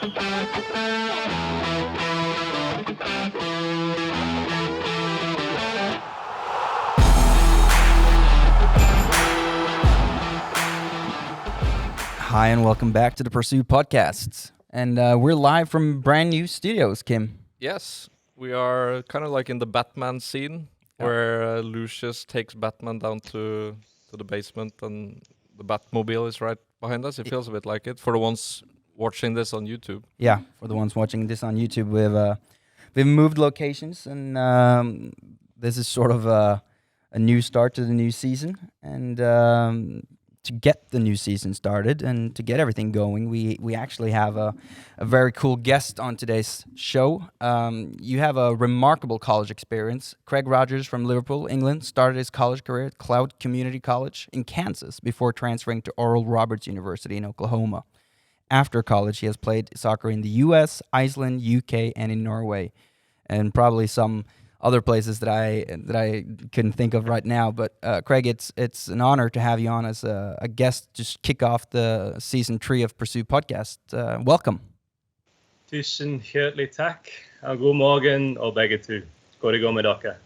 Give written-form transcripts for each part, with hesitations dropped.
Hi, and welcome back to the Pursue Podcasts. And we're live from brand new studios, Kim. Yes, we are kind of like in the Batman scene where Lucius takes Batman down to the basement and the Batmobile is right behind us. It feels a bit like it for the ones watching this on YouTube. Yeah, for the ones watching this on YouTube, we've moved locations, and this is sort of a new start to the new season. And to get the new season started and to get everything going, we actually have a very cool guest on today's show. You have a remarkable college experience. Craig Rogers from Liverpool, England, started his college career at Cloud Community College in Kansas before transferring to Oral Roberts University in Oklahoma. After college, he has played soccer in the US, Iceland, UK, and in Norway, and probably some other places that I couldn't think of right now. But Craig, it's an honor to have you on as a guest to kick off the season 3 of Pursue Podcast. Welcome. Tusen hjertelig takk. God morgen og begge to. Går det gå med dere?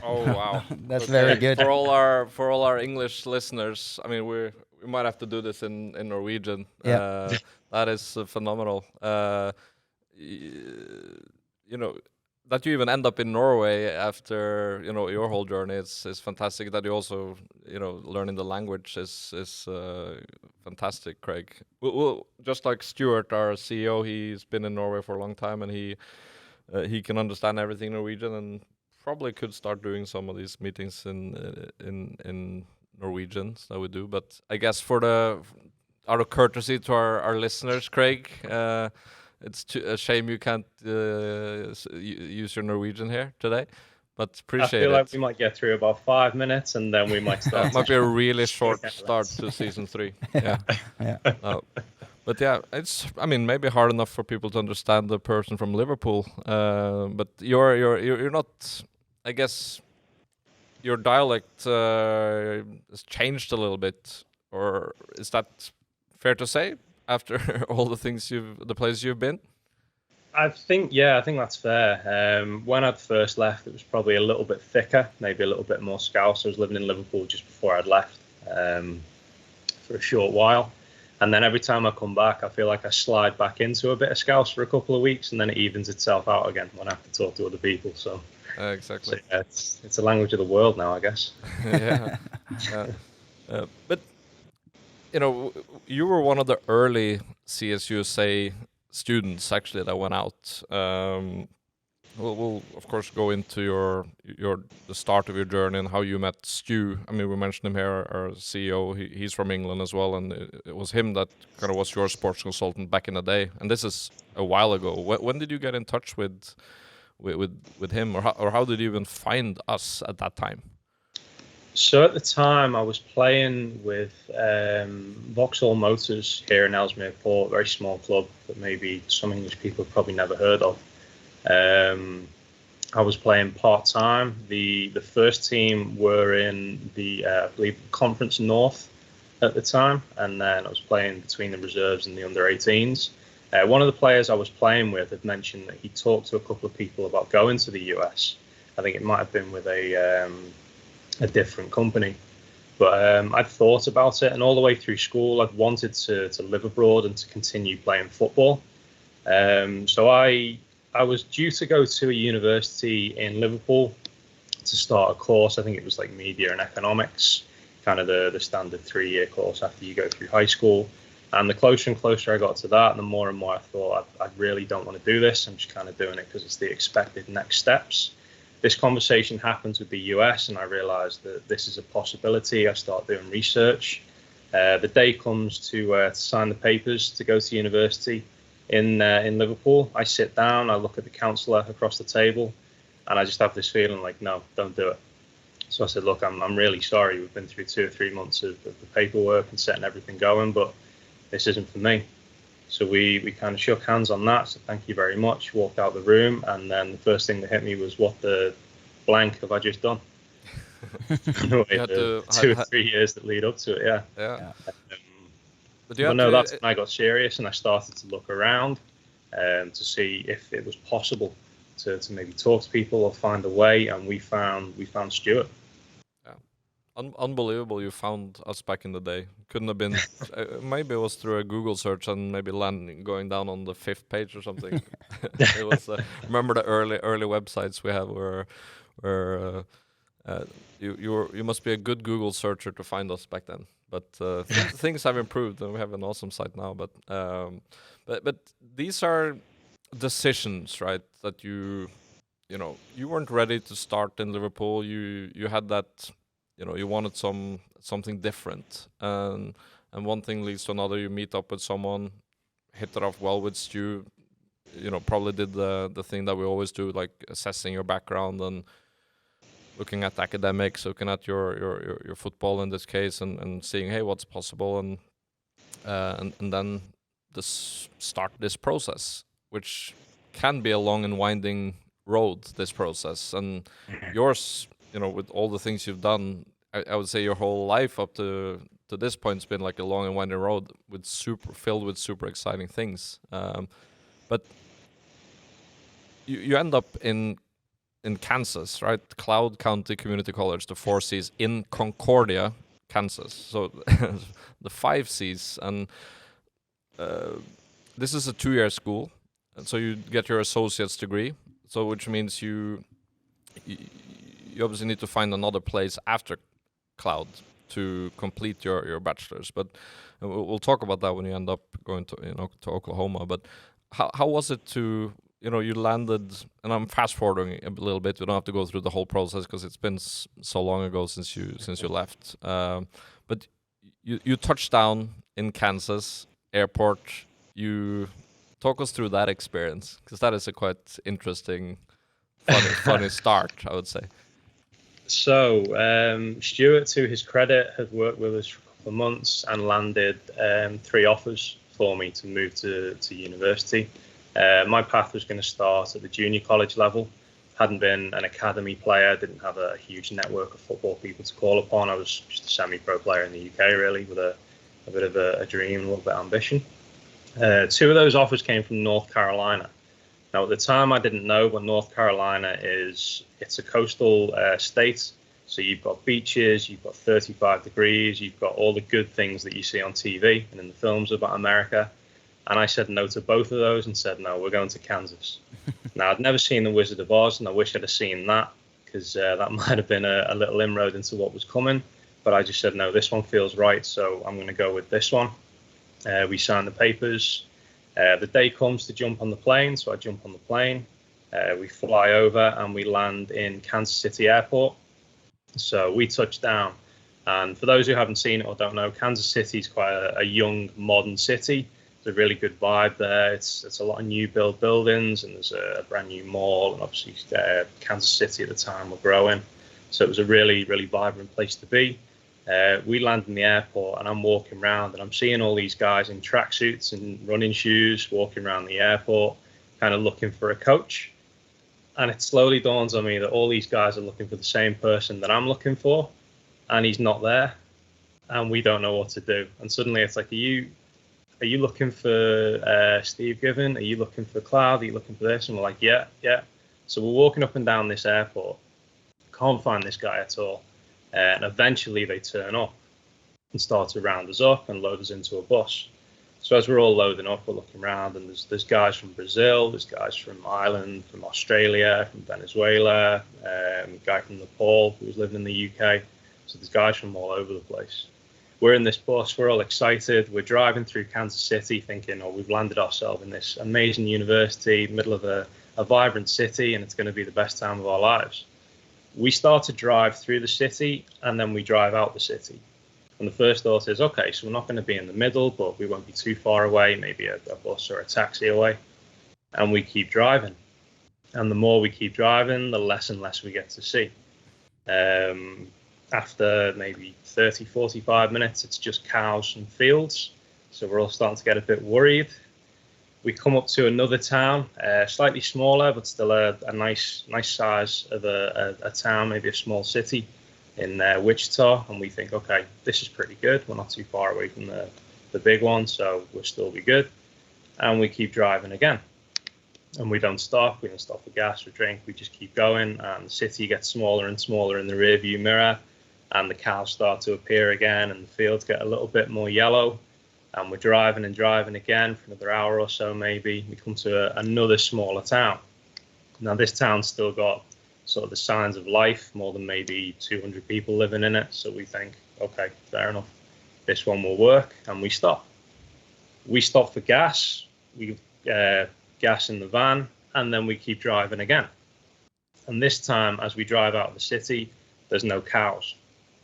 Oh wow, That's very good. For all our English listeners, I mean we might have to do this in Norwegian. Yeah. That is phenomenal. You know, that you even end up in Norway after your whole journey is fantastic. That you also learning the language is fantastic, Craig. Well, just like Stuart, our CEO, he's been in Norway for a long time, and he can understand everything Norwegian, and probably could start doing some of these meetings in Norwegian that we do. But I guess out of courtesy to our listeners, Craig. It's a shame you can't use your Norwegian here today, but appreciate it. I feel like we might get through about 5 minutes and then we might start. It might be a really short start to season 3. Yeah. Yeah. But yeah, it's maybe hard enough for people to understand the person from Liverpool. But you're not. I guess your dialect has changed a little bit, or is that fair to say? After all the places you've been? I think that's fair. When I'd first left, it was probably a little bit thicker, maybe a little bit more Scouse. I was living in Liverpool just before I'd left for a short while. And then every time I come back, I feel like I slide back into a bit of Scouse for a couple of weeks, and then it evens itself out again when I have to talk to other people. So exactly. So, yeah, it's a language of the world now, I guess. Yeah. But you were one of the early CSUSA students actually that went out. We'll of course go into the start of your journey and how you met Stu. I mean, we mentioned him here, our CEO. He's from England as well, and it was him that kind of was your sports consultant back in the day. And this is a while ago. When did you get in touch with him, or how did you even find us at that time? So at the time, I was playing with Vauxhall Motors here in Ellesmere Port, very small club that maybe some English people have probably never heard of. I was playing part-time. The first team were in the, I believe, Conference North at the time, and then I was playing between the reserves and the under-18s. One of the players I was playing with had mentioned that he talked to a couple of people about going to the US. I think it might have been with a different company, but I'd thought about it, and all the way through school I'd wanted to live abroad and to continue playing football. So I was due to go to a university in Liverpool to start a course. I think it was like media and economics, kind of the standard 3-year course after you go through high school. And the closer and closer I got to that, the more and more I thought I really don't want to do this. I'm just kind of doing it because it's the expected next steps. This conversation happens with the US, and I realized that this is a possibility. I start doing research. The day comes to sign the papers to go to university in Liverpool. I sit down, I look at the counsellor across the table, and I just have this feeling like, no, don't do it. So I said, look, I'm really sorry. We've been through 2 or 3 months of the paperwork and setting everything going, but this isn't for me. So we kind of shook hands on that. So thank you very much. Walked out the room, and then the first thing that hit me was, what the blank have I just done? The 2 or 3 years that lead up to it, yeah. Yeah. But no, that's when I got serious and I started to look around. to see if it was possible to maybe talk to people or find a way, and we found Stuart. Unbelievable you found us back in the day. Couldn't have been, maybe it was through a Google search and maybe going down on the 5th page or something. It was, remember the early websites we had where you must be a good Google searcher to find us back then. But things have improved and we have an awesome site now. But these are decisions, right? That you weren't ready to start in Liverpool. You had that. You wanted something different, and one thing leads to another. You meet up with someone, hit it off well with Stu. Probably did the thing that we always do, like assessing your background and looking at academics, looking at your football in this case, and seeing, hey, what's possible, and then start this process, which can be a long and winding road. This process, and yours. With all the things you've done, I would say your whole life up to this point has been like a long and winding road filled with super exciting things. But you end up in Kansas, right? Cloud County Community College, the 4 Cs in Concordia, Kansas. So the 5 Cs, and this is a 2-year school, and so you get your associate's degree. So which means you obviously need to find another place after Cloud to complete your bachelor's. But we'll talk about that when you end up going to to Oklahoma. But how was it to you landed? And I'm fast forwarding a little bit. We don't have to go through the whole process because it's been so long ago since you left. But you touched down in Kansas airport. You talk us through that experience, because that is a quite interesting, funny start, I would say. So Stuart, to his credit, had worked with us for a couple of months and landed 3 offers for me to move to university. My path was going to start at the junior college level. Hadn't been an academy player, didn't have a huge network of football people to call upon. I was just a semi-pro player in the UK, really, with a bit of a dream, a little bit of ambition. 2 of those offers came from North Carolina. Now, at the time, I didn't know, but North Carolina it's a coastal state. So you've got beaches, you've got 35 degrees, you've got all the good things that you see on TV and in the films about America. And I said no to both of those and said, no, we're going to Kansas. Now, I'd never seen The Wizard of Oz, and I wish I'd have seen that, because that might have been a little inroad into what was coming. But I just said, no, this one feels right, so I'm going to go with this one. We signed the papers. The day comes to jump on the plane, so I jump on the plane. We fly over and we land in Kansas City Airport. So we touch down. And for those who haven't seen it or don't know, Kansas City is quite a young, modern city. There's a really good vibe there. It's a lot of new build buildings, and there's a brand new mall. And obviously, Kansas City at the time were growing. So it was a really, really vibrant place to be. We land in the airport and I'm walking around and I'm seeing all these guys in tracksuits and running shoes walking around the airport, kind of looking for a coach. And it slowly dawns on me that all these guys are looking for the same person that I'm looking for, and he's not there, and we don't know what to do. And suddenly it's like, are you looking for Steve Given? Are you looking for Cloud? Are you looking for this? And we're like, yeah. So we're walking up and down this airport, can't find this guy at all. And eventually they turn up and start to round us up and load us into a bus. So as we're all loading up, we're looking around, and there's guys from Brazil, there's guys from Ireland, from Australia, from Venezuela, a guy from Nepal who was living in the UK. So there's guys from all over the place. We're in this bus, we're all excited. We're driving through Kansas City thinking, we've landed ourselves in this amazing university, middle of a vibrant city, and it's going to be the best time of our lives. We start to drive through the city, and then we drive out the city. And the first thought is, okay, so we're not going to be in the middle, but we won't be too far away, maybe a bus or a taxi away. And we keep driving. And the more we keep driving, the less and less we get to see. After maybe 30, 45 minutes, it's just cows and fields. So we're all starting to get a bit worried. We come up to another town, slightly smaller, but still a nice size of a town, maybe a small city in Wichita. And we think, okay, this is pretty good. We're not too far away from the big one, so we'll still be good. And we keep driving again. and we don't stop. We don't stop for gas or drink. We just keep going, and the city gets smaller and smaller in the rear view mirror, and the cows start to appear again, and the fields get a little bit more yellow, and we're driving and driving again for another hour or so maybe. We come to another smaller town. Now this town's still got sort of the signs of life, more than maybe 200 people living in it, so we think, okay, fair enough, this one will work, and we stop. We stop for gas, we gas in the van, and then we keep driving again. And this time, as we drive out of the city, there's no cows.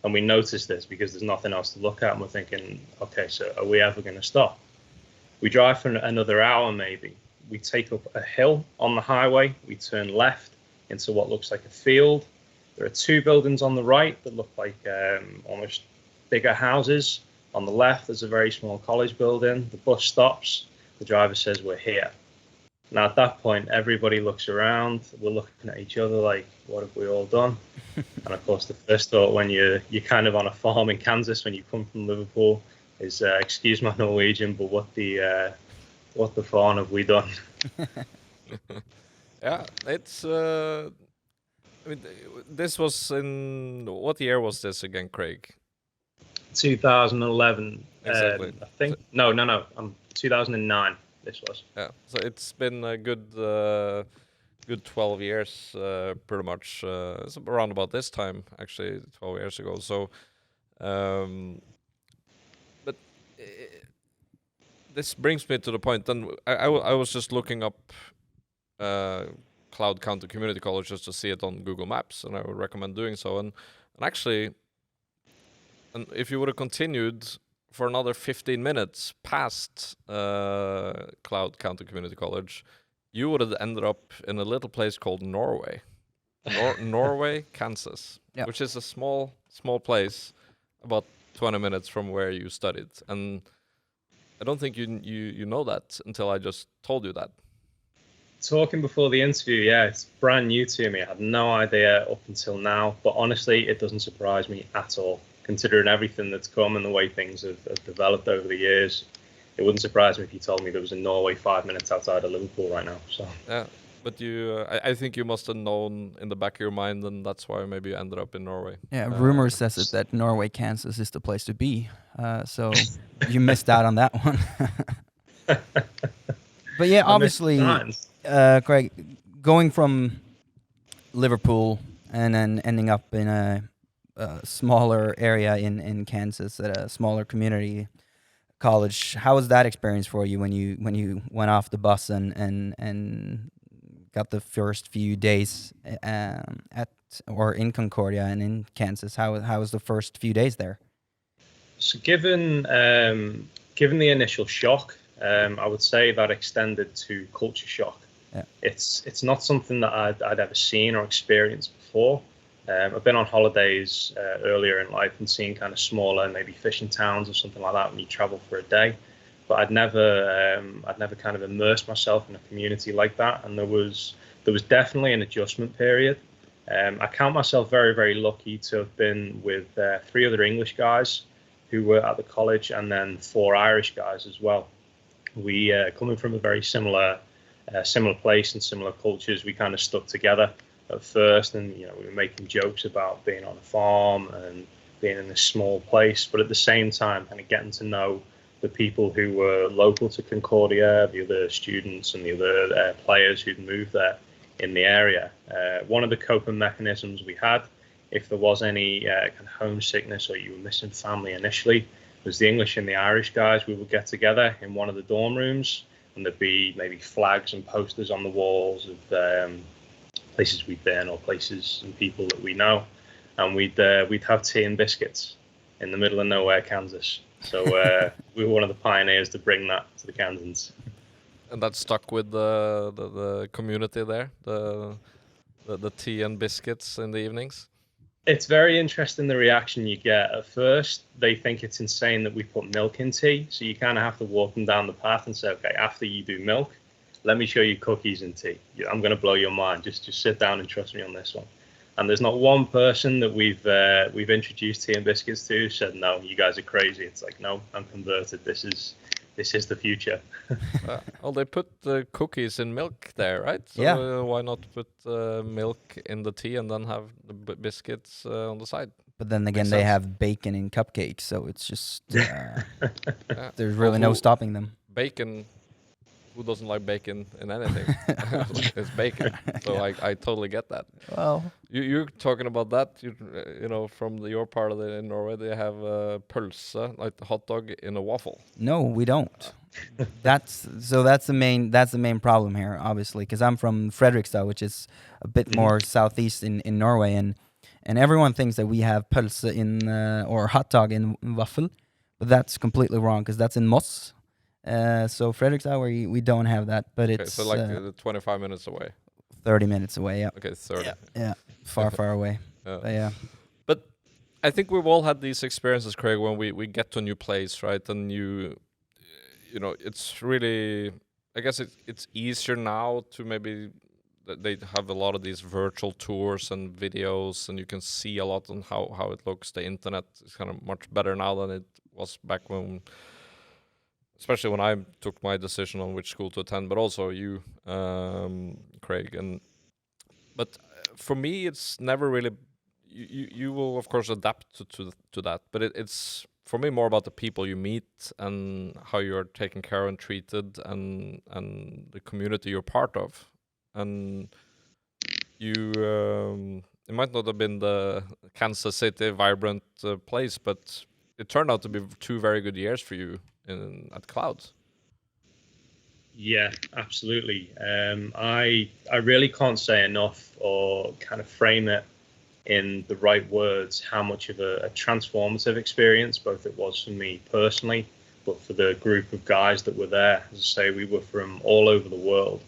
And we notice this because there's nothing else to look at, and we're thinking, okay, so are we ever going to stop? We drive for another hour maybe. We take up a hill on the highway, we turn left into what looks like a field. There are two buildings on the right that look like almost bigger houses. On the left, there's a very small college building. The bus stops. The driver says, we're here. Now, at that point, everybody looks around. We're looking at each other like, what have we all done? And of course, the first thought when you're kind of on a farm in Kansas, when you come from Liverpool, is, excuse my Norwegian, but what the farm have we done? Yeah, it's. I mean, this was in what year was this again, Craig? 2011. Exactly. I think. No. 2009. This was. Yeah, so it's been a good 12 years, pretty much. It's around about this time, actually, 12 years ago. So, but this brings me to the point. Then I was just looking up Cloud County Community College just to see it on Google Maps, and I would recommend doing so. And actually, and if you would have continued for another 15 minutes past Cloud County Community College, you would have ended up in a little place called Norway. Norway, Kansas, Yeah. which is a small place about 20 minutes from where you studied. And I don't think you know that until I just told you that. Talking before the interview, yeah, it's brand new to me. I had no idea up until now, but honestly, it doesn't surprise me at all. Considering everything that's come and the way things have developed over the years, it wouldn't surprise me if you told me there was a Norway 5 minutes outside of Liverpool right now. So Yeah, but I think you must have known in the back of your mind, and that's why maybe you ended up in Norway. Yeah, rumor says it that Norway, Kansas is the place to be. So you missed out on that one. But yeah, obviously, Craig, going from Liverpool and then ending up in a smaller area in Kansas at a smaller community college, how was that experience for you when you went off the bus and got the first few days in Concordia and in Kansas? How was the first few days there? So given the initial shock, I would say that extended to culture shock. Yeah. It's not something that I'd ever seen or experienced before. I've been on holidays earlier in life and seen kind of smaller, maybe fishing towns or something like that when you travel for a day. But I'd never kind of immersed myself in a community like that. And there was definitely an adjustment period. I count myself very, very lucky to have been with 3 other English guys who were at the college, and then 4 Irish guys as well. We coming from a very similar place and similar cultures, we kind of stuck together at first, and we were making jokes about being on a farm and being in this small place, but at the same time kind of getting to know the people who were local to Concordia, the other students and the other players who'd moved there in the area. One of the coping mechanisms we had, if there was any kind of homesickness or you were missing family initially, was the English and the Irish guys. We would get together in one of the dorm rooms, and there'd be maybe flags and posters on the walls of places we've been or places and people that we know, and we'd have tea and biscuits in the middle of nowhere, Kansas. So we were one of the pioneers to bring that to the Kansans. And that stuck with the community there, the tea and biscuits in the evenings. It's very interesting the reaction you get. At first, they think it's insane that we put milk in tea, so you kind of have to walk them down the path and say, okay, after you do milk, let me show you cookies and tea. I'm going to blow your mind. Just sit down and trust me on this one. And there's not one person that we've introduced tea and biscuits to who said, no, you guys are crazy. It's like, no, I'm converted. This this is the future. Well, they put the cookies in milk there, right? So Yeah. why not put milk in the tea and then have the biscuits on the side? But then again, Makes they sense. have bacon in cupcakes, so it's just Yeah. there's Well, really no stopping them. Bacon. Who doesn't like bacon in anything? It's bacon. So I totally get that. Well, You're talking about that. You know, from your part of in Norway, they have pølse, like the hot dog in a waffle. no, we don't. That's the main problem here, obviously, because I'm from Fredrikstad, which is a bit more southeast in Norway, and everyone thinks that we have pølse in or hot dog in waffle, but that's completely wrong because that's in Moss. So Fredrikstad, we don't have that, but Okay, it's so like 25 minutes away. 30 minutes away. Yeah, Okay, 30. yeah, far away. But yeah. But I think we've all had these experiences, Craig, when we get to a new place, right? And you know, it's really, I guess it's easier now to maybe they have a lot of these virtual tours and videos, and you can see a lot on how it looks. The internet is kind of much better now than it was back when, especially when I took my decision on which school to attend, but also you, Craig. But for me, it's never really. You will of course adapt to that, but it's for me more about the people you meet and how you're taken care of and treated, and the community you're part of, and you. It might not have been the Kansas City vibrant place, but it turned out to be 2 very good years for you at Clouds. Yeah, absolutely. I really can't say enough or kind of frame it in the right words how much of a transformative experience both it was for me personally, but for the group of guys that were there. As I say, we were from all over the world.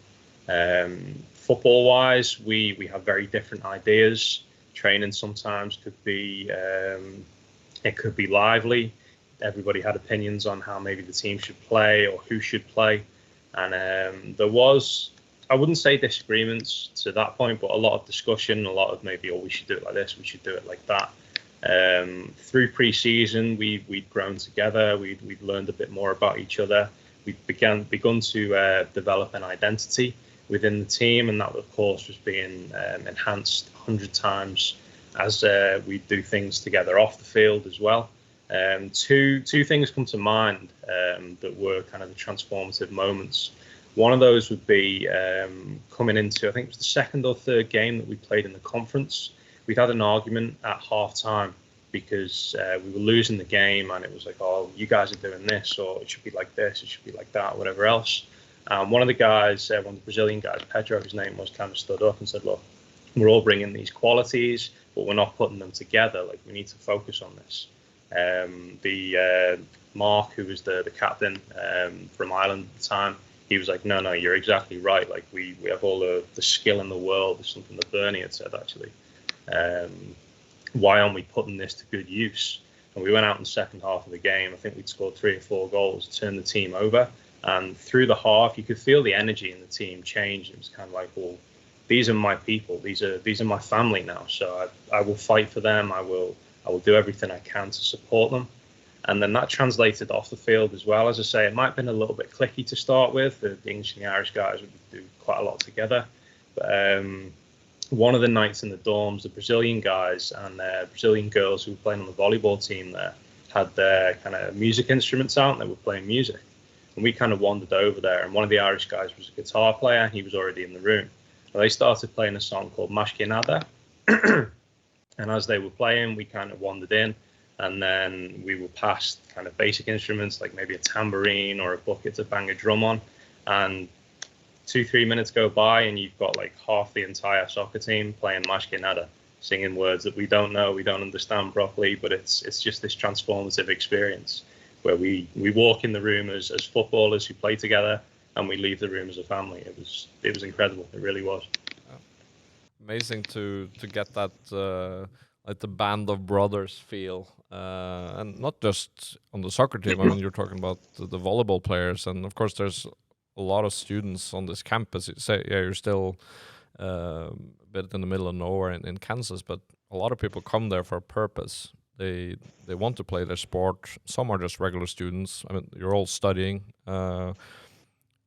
Football wise, we have very different ideas. Training sometimes could be it could be lively. Everybody had opinions on how maybe the team should play or who should play. And there was, I wouldn't say disagreements to that point, but a lot of discussion, a lot of maybe, oh, we should do it like this, we should do it like that. Through pre-season, we'd grown together, we'd learned a bit more about each other. We'd begun to develop an identity within the team, and that, of course, was being enhanced 100 times as we do things together off the field as well. Two things come to mind that were kind of the transformative moments. One of those would be coming into, I think it was the second or third game that we played in the conference. We'd had an argument at half time because we were losing the game, and it was like, oh, you guys are doing this, or it should be like this, it should be like that, whatever else. One of the guys, one of the Brazilian guys, Pedro, his name was, kind of stood up and said, look, we're all bringing these qualities, but we're not putting them together. Like, we need to focus on this. Mark, who was the captain from Ireland at the time, he was like, no, you're exactly right. Like, we have all the skill in the world. It's something that Bernie had said, actually. Why aren't we putting this to good use? And we went out in the second half of the game. I think we'd scored 3 or 4 goals, turned the team over. And through the half, you could feel the energy in the team change. It was kind of like, well, these are my people. These are my family now. So I will fight for them. I will do everything I can to support them. And then that translated off the field as well. As I say, it might have been a little bit cliquey to start with. The English and the Irish guys would do quite a lot together. But one of the nights in the dorms, the Brazilian guys and Brazilian girls who were playing on the volleyball team there had their kind of music instruments out, and they were playing music. And we kind of wandered over there, and one of the Irish guys was a guitar player. He was already in the room. And they started playing a song called Mashkinada. And as they were playing, we kind of wandered in, and then we were past kind of basic instruments like maybe a tambourine or a bucket to bang a drum on. And 2-3 minutes go by, and you've got like half the entire soccer team playing Mashkinada, singing words that we don't know, we don't understand properly, but it's just this transformative experience where we walk in the room as footballers who play together, and we leave the room as a family. It was incredible. It really was. Amazing to get that like the band of brothers feel, and not just on the soccer team. I mean, you're talking about the volleyball players, and of course there's a lot of students on this campus. You say, yeah, you're still a bit in the middle of nowhere in Kansas, but a lot of people come there for a purpose. they want to play their sport. Some are just regular students. I mean, you're all studying, and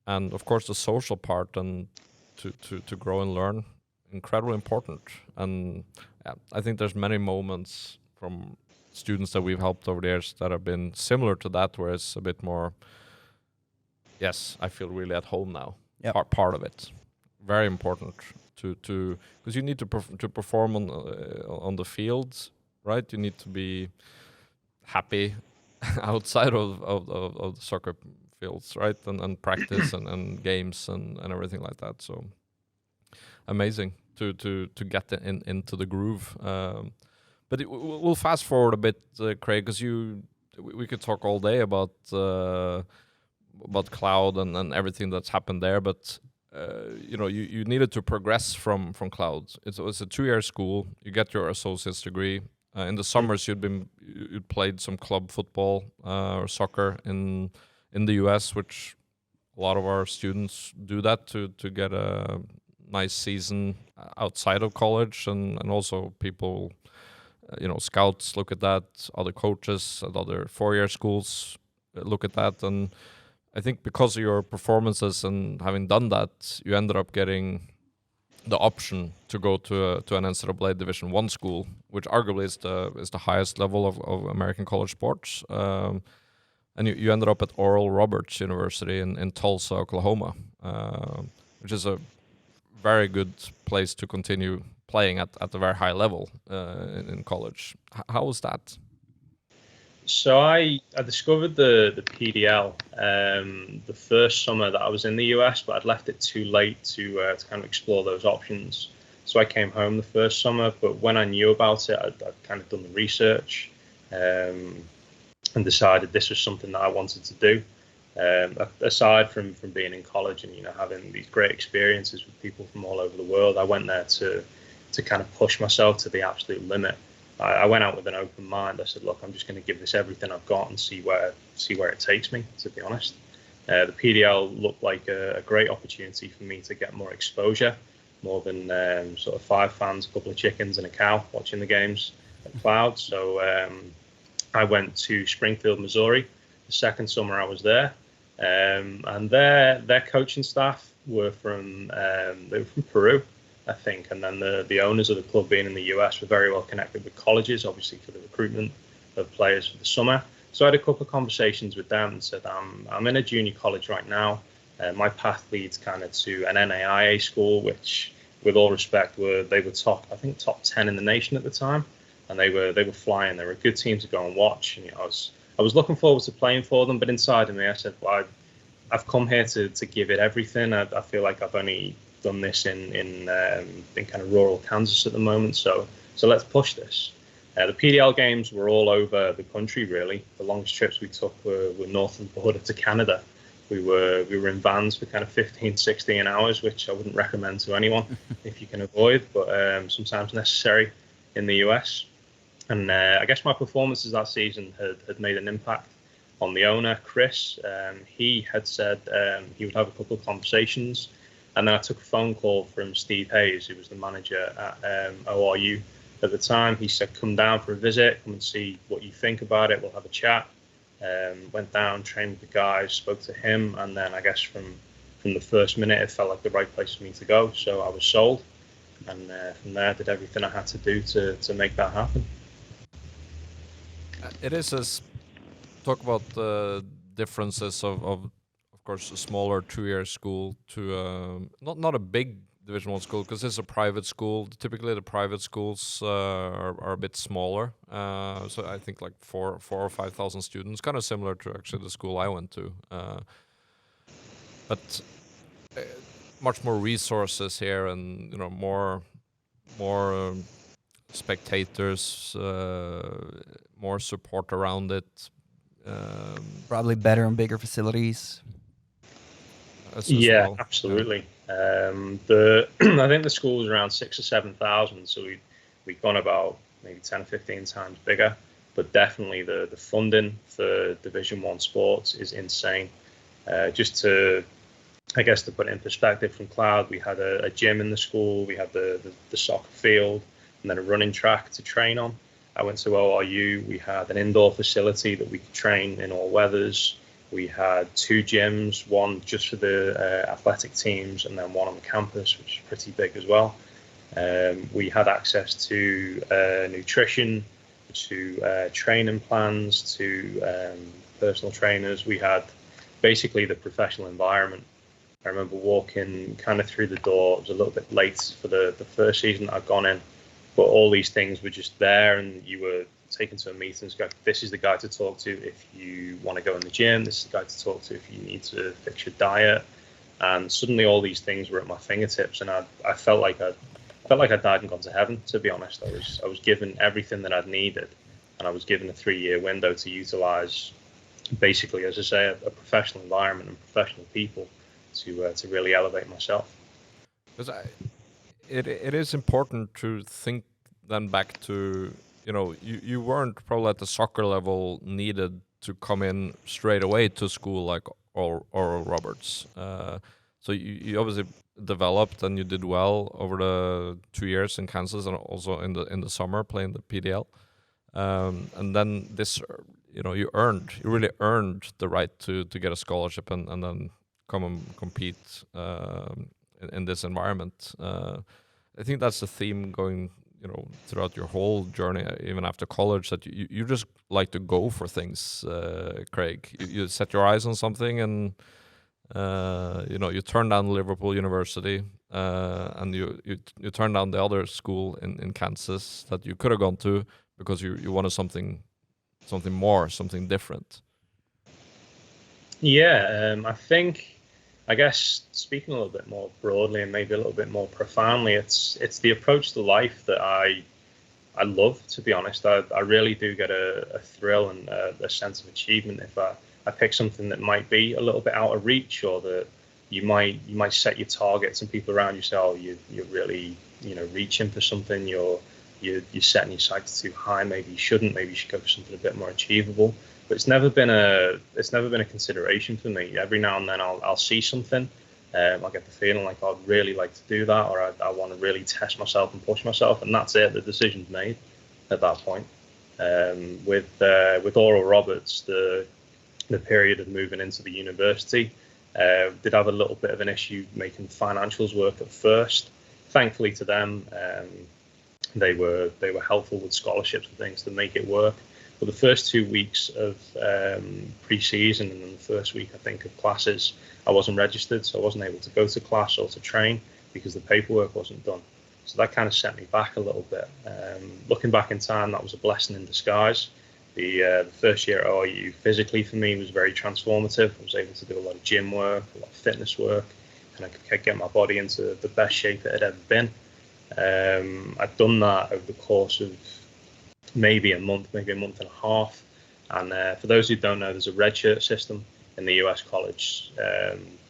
of course the social part and to grow and learn, incredibly important. And yeah, I think there's many moments from students that we've helped over the years that have been similar to that, where it's a bit more, yes, I feel really at home now. Yep. Part of it, very important to because you need to perform on the field, right? You need to be happy outside of the soccer fields, right? And practice and games and everything like that. So amazing to get into the groove. But we'll fast forward a bit, Craig, because we could talk all day about Cloud and everything that's happened there. But you needed to progress from Cloud. It was a 2-year school. You get your associate's degree. In the summers, you'd played some club football or soccer in the US, which a lot of our students do that to get a nice season outside of college, and also people, scouts look at that, other coaches at other 4-year schools look at that, and I think because of your performances and having done that, you ended up getting the option to go to an NCAA Division 1 school, which arguably is the highest level of American college sports. And you ended up at Oral Roberts University in Tulsa, Oklahoma, which is a very good place to continue playing at a very high level in college. How was that? So I discovered the PDL the first summer that I was in the US, but I'd left it too late to kind of explore those options. So I came home the first summer, but when I knew about it, I'd kind of done the research and decided this was something that I wanted to do. Aside from being in college and having these great experiences with people from all over the world, I went there to kind of push myself to the absolute limit. I went out with an open mind. I said, look, I'm just going to give this everything I've got and see where it takes me, to be honest. The PDL looked like a great opportunity for me to get more exposure, more than sort of 5 fans, a couple of chickens and a cow watching the games at Cloud. So I went to Springfield, Missouri, the second summer I was there. And their coaching staff were from Peru, I think, and then the owners of the club, being in the US, were very well connected with colleges, obviously for the recruitment of players for the summer. So I had a couple of conversations with them and said, I'm in a junior college right now. My path leads kind of to an NAIA school, which, with all respect, they were top 10 in the nation at the time, and they were flying. They were a good team to go and watch. And I was looking forward to playing for them, but inside of me, I said, well, I've come here to give it everything. I feel like I've only done this in kind of rural Kansas at the moment, so let's push this. The PDL games were all over the country, really. The longest trips we took were north of the border to Canada. We were in vans for kind of 15, 16 hours, which I wouldn't recommend to anyone if you can avoid, but sometimes necessary in the US. And I guess my performances that season had made an impact on the owner, Chris. He had said he would have a couple of conversations. And then I took a phone call from Steve Hayes, who was the manager at ORU at the time. He said, come down for a visit, come and see what you think about it. We'll have a chat. Went down, trained with the guys, spoke to him. And then I guess from the first minute, it felt like the right place for me to go. So I was sold. And from there, I did everything I had to do to make that happen. It is talk about the differences of course, a smaller 2-year school to not a big Division 1 school, because it's a private school. Typically, the private schools are a bit smaller. So I think like 4,000 or 5,000 students, kind of similar to actually the school I went to. But much more resources here, and more spectators, more support around it. Probably better and bigger facilities. Yeah, well. Absolutely. Yeah. I think the school was around 6,000 or 7,000, so we'd gone about maybe 10 or 15 times bigger. But definitely the funding for Division 1 sports is insane. Just to put it in perspective, from Cloud, we had a gym in the school, we had the soccer field, and then a running track to train on. I went to ORU. We had an indoor facility that we could train in all weathers. We had 2 gyms, one just for the athletic teams and then one on the campus, which is pretty big as well. We had access to nutrition, to training plans, to personal trainers. We had basically the professional environment. I remember walking kind of through the door. It was a little bit late for the first season that I'd gone in, but all these things were just there, and you were taken to a meeting and go, this is the guy to talk to if you want to go in the gym, this is the guy to talk to if you need to fix your diet. And suddenly all these things were at my fingertips, and I felt like I'd died and gone to heaven, to be honest. I was given everything that I'd needed, and I was given a 3-year window to utilize, basically, as I say, a professional environment and professional people to really elevate myself. Because it is important to think then back to, you weren't probably at the soccer level needed to come in straight away to school like Oral Roberts. So you obviously developed and you did well over the 2 years in Kansas and also in the summer playing the PDL. And then this, you really earned the right to get a scholarship and then come and compete in this environment. I think that's the theme going, throughout your whole journey, even after college, that you just like to go for things, Craig. You set your eyes on something and, you turn down Liverpool University and you turn down the other school in Kansas that you could have gone to because you wanted something more, something different. Yeah, I guess speaking a little bit more broadly and maybe a little bit more profoundly, it's the approach to life that I love, to be honest. I really do get a thrill and a sense of achievement if I pick something that might be a little bit out of reach, or that you might set your targets and people around you say, oh, you're really reaching for something, you're setting your sights too high, maybe you shouldn't, maybe you should go for something a bit more achievable. But it's never been a consideration for me. Every now and then I'll see something, I'll get the feeling like I'd really like to do that, or I want to really test myself and push myself, and that's it. The decision's made at that point. With Oral Roberts, the period of moving into the university, did have a little bit of an issue making financials work at first. Thankfully to them, they were helpful with scholarships and things to make it work. For the first 2 weeks of pre-season and then the first week, I think, of classes, I wasn't registered, so I wasn't able to go to class or to train because the paperwork wasn't done. So that kind of set me back a little bit. Looking back in time, that was a blessing in disguise. The first year at ORU physically for me was very transformative. I was able to do a lot of gym work, a lot of fitness work, and I could get my body into the best shape it had ever been. I'd done that over the course of maybe a month and a half. And for those who don't know, there's a redshirt system in the US college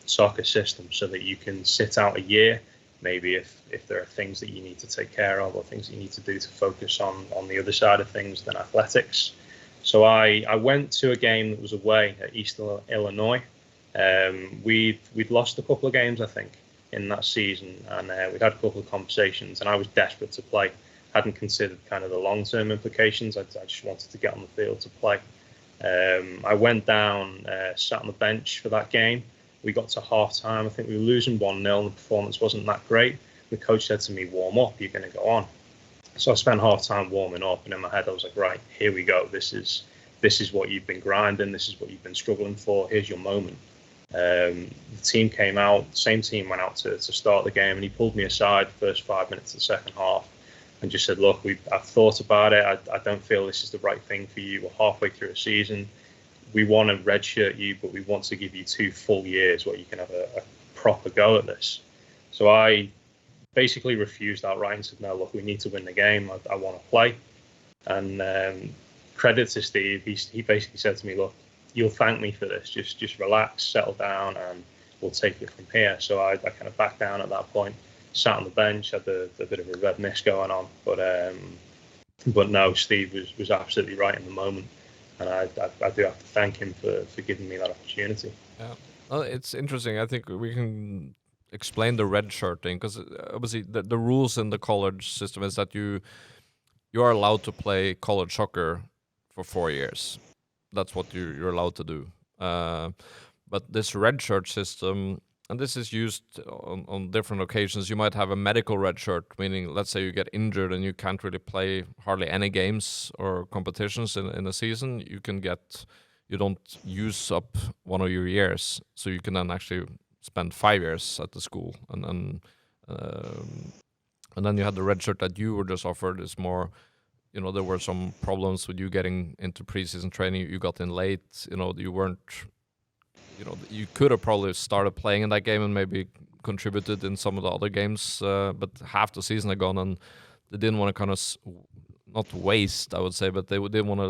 soccer system, so that you can sit out a year, maybe if there are things that you need to take care of or things that you need to do to focus on the other side of things than athletics. So I went to a game that was away at Eastern Illinois. We'd lost a couple of games, I think, in that season, and we'd had a couple of conversations, and I was desperate to play. Hadn't considered kind of the long-term implications. I just wanted to get on the field to play. I went down, sat on the bench for that game. We got to half-time. I think we were losing 1-0. The performance wasn't that great. The coach said to me, warm up, you're going to go on. So I spent half-time warming up, and in my head I was like, right, here we go. This is what you've been grinding. This is what you've been struggling for. Here's your moment. The team came out. Same team went out to start the game, and he pulled me aside the first 5 minutes of the second half and just said, look, I've thought about it. I don't feel this is the right thing for you. We're halfway through a season. We want to redshirt you, but we want to give you 2 full years where you can have a proper go at this. So I basically refused outright and said, no, look, we need to win the game. I want to play. And credit to Steve, he basically said to me, look, you'll thank me for this. Just relax, settle down, and we'll take it from here. So I kind of backed down at that point, sat on the bench, had a bit of a red mist going on. But no, Steve was absolutely right in the moment. And I do have to thank him for giving me that opportunity. Yeah, well, it's interesting. I think we can explain the red shirting, because obviously the rules in the college system is that you you are allowed to play college soccer for 4 years. That's what you're allowed to do. But this red shirt system, and this is used on different occasions. You might have a medical red shirt, meaning let's say you get injured and you can't really play hardly any games or competitions in a season. You don't use up one of your years, so you can then actually spend 5 years at the school, and then you had the red shirt that you were just offered. Is more, there were some problems with you getting into preseason training. You got in late. You weren't. You could have probably started playing in that game and maybe contributed in some of the other games, but half the season had gone, and they didn't want to kind of not waste, I would say, but they didn't want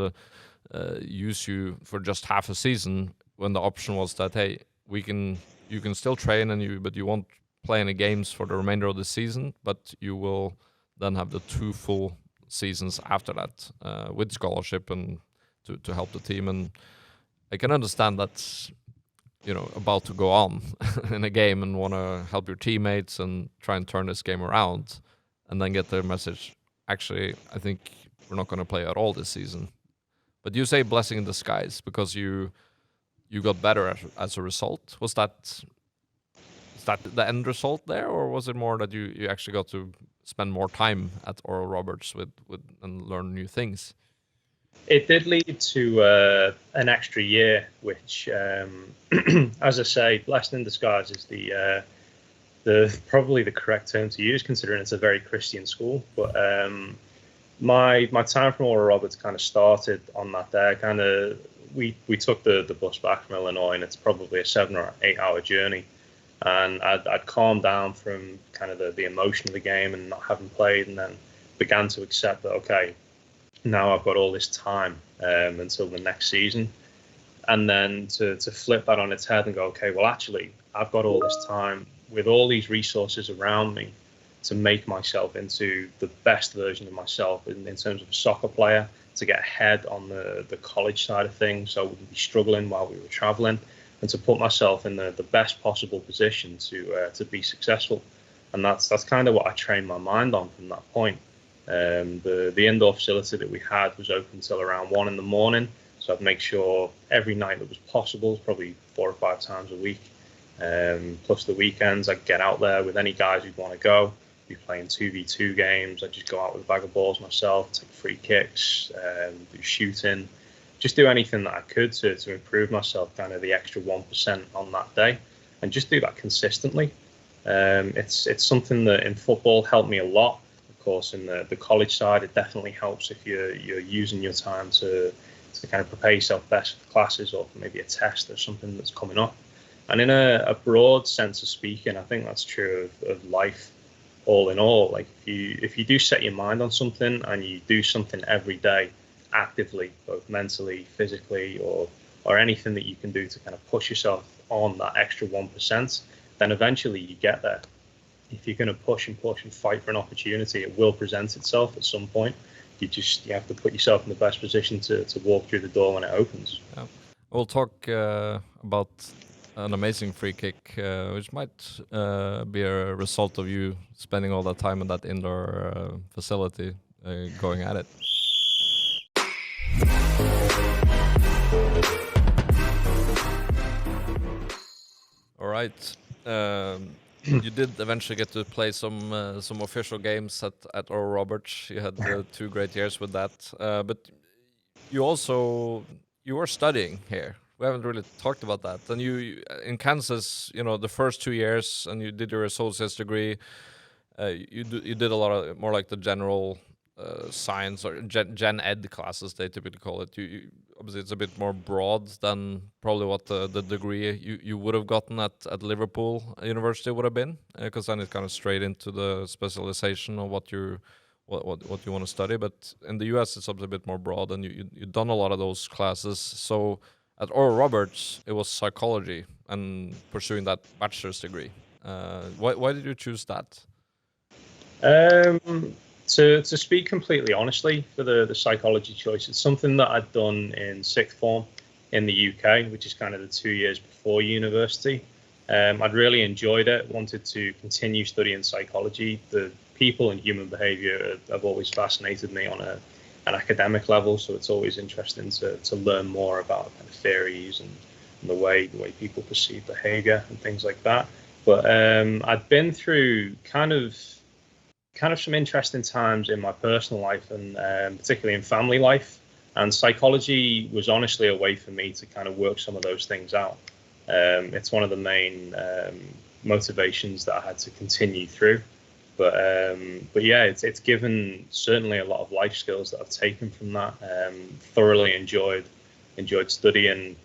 to use you for just half a season when the option was that, hey, you can still train but you won't play any games for the remainder of the season, but you will then have the 2 full seasons after that with scholarship and to help the team. And I can understand that's about to go on in a game and want to help your teammates and try and turn this game around, and then get their message, actually, I think we're not going to play at all this season. But you say blessing in disguise because you got better as a result. Was that the end result there, or was it more that you actually got to spend more time at Oral Roberts with and learn new things? It did lead to an extra year, which, as I say, blessing in disguise is the probably the correct term to use, considering it's a very Christian school. But my time from Oral Roberts kind of started on that day. We took the bus back from Illinois, and it's probably a 7 or 8 hour journey. And I'd calmed down from kind of the emotion of the game and not having played, and then began to accept that, okay, now I've got all this time until the next season. And then to flip that on its head and go, okay, well, actually, I've got all this time with all these resources around me to make myself into the best version of myself in terms of a soccer player, to get ahead on the college side of things, so I wouldn't be struggling while we were traveling, and to put myself in the best possible position to be successful. And that's kind of what I trained my mind on from that point. The indoor facility that we had was open till around 1 in the morning, so I'd make sure every night that was possible, probably 4 or 5 times a week, plus the weekends, I'd get out there with any guys who'd want to go, be playing 2v2 games. I'd just go out with a bag of balls myself, take free kicks, do shooting, just do anything that I could to improve myself, kind of the extra 1% on that day, and just do that consistently. It's something that in football helped me a lot. Of course, in the college side, it definitely helps if you're using your time to kind of prepare yourself best for classes or for maybe a test or something that's coming up. And in a broad sense of speaking, I think that's true of life all in all. Like if you do set your mind on something and you do something every day actively, both mentally, physically, or anything that you can do to kind of push yourself on that extra 1%, then eventually you get there. If you're going to push and fight for an opportunity, it will present itself at some point. You have to put yourself in the best position to walk through the door when it opens. Yeah. We'll talk about an amazing free kick, which might be a result of you spending all that time in that indoor facility going at it. All right. You did eventually get to play some official games at Oral Roberts. You had 2 great years with that. But you were studying here. We haven't really talked about that. And you in Kansas, the first 2 years, and you did your associate's degree. You did a lot of more like the general science or gen ed classes, they typically call it. Obviously it's a bit more broad than probably what the degree you would have gotten at Liverpool University would have been, because then it's kind of straight into the specialization of what you want to study. But in the US it's a bit more broad, and you've done a lot of those classes. So at Oral Roberts it was psychology and pursuing that bachelor's degree. Why did you choose that? To speak completely honestly, for the psychology choice, it's something that I'd done in 6th form in the UK, which is kind of the 2 years before university. I'd really enjoyed it, wanted to continue studying psychology. The people and human behavior have always fascinated me on an academic level. So it's always interesting to learn more about kind of theories and the way people perceive behavior and things like that. But I've been through kind of some interesting times in my personal life, and particularly in family life. And psychology was honestly a way for me to kind of work some of those things out. It's one of the main motivations that I had to continue through. But yeah, it's given certainly a lot of life skills that I've taken from that. Thoroughly enjoyed studying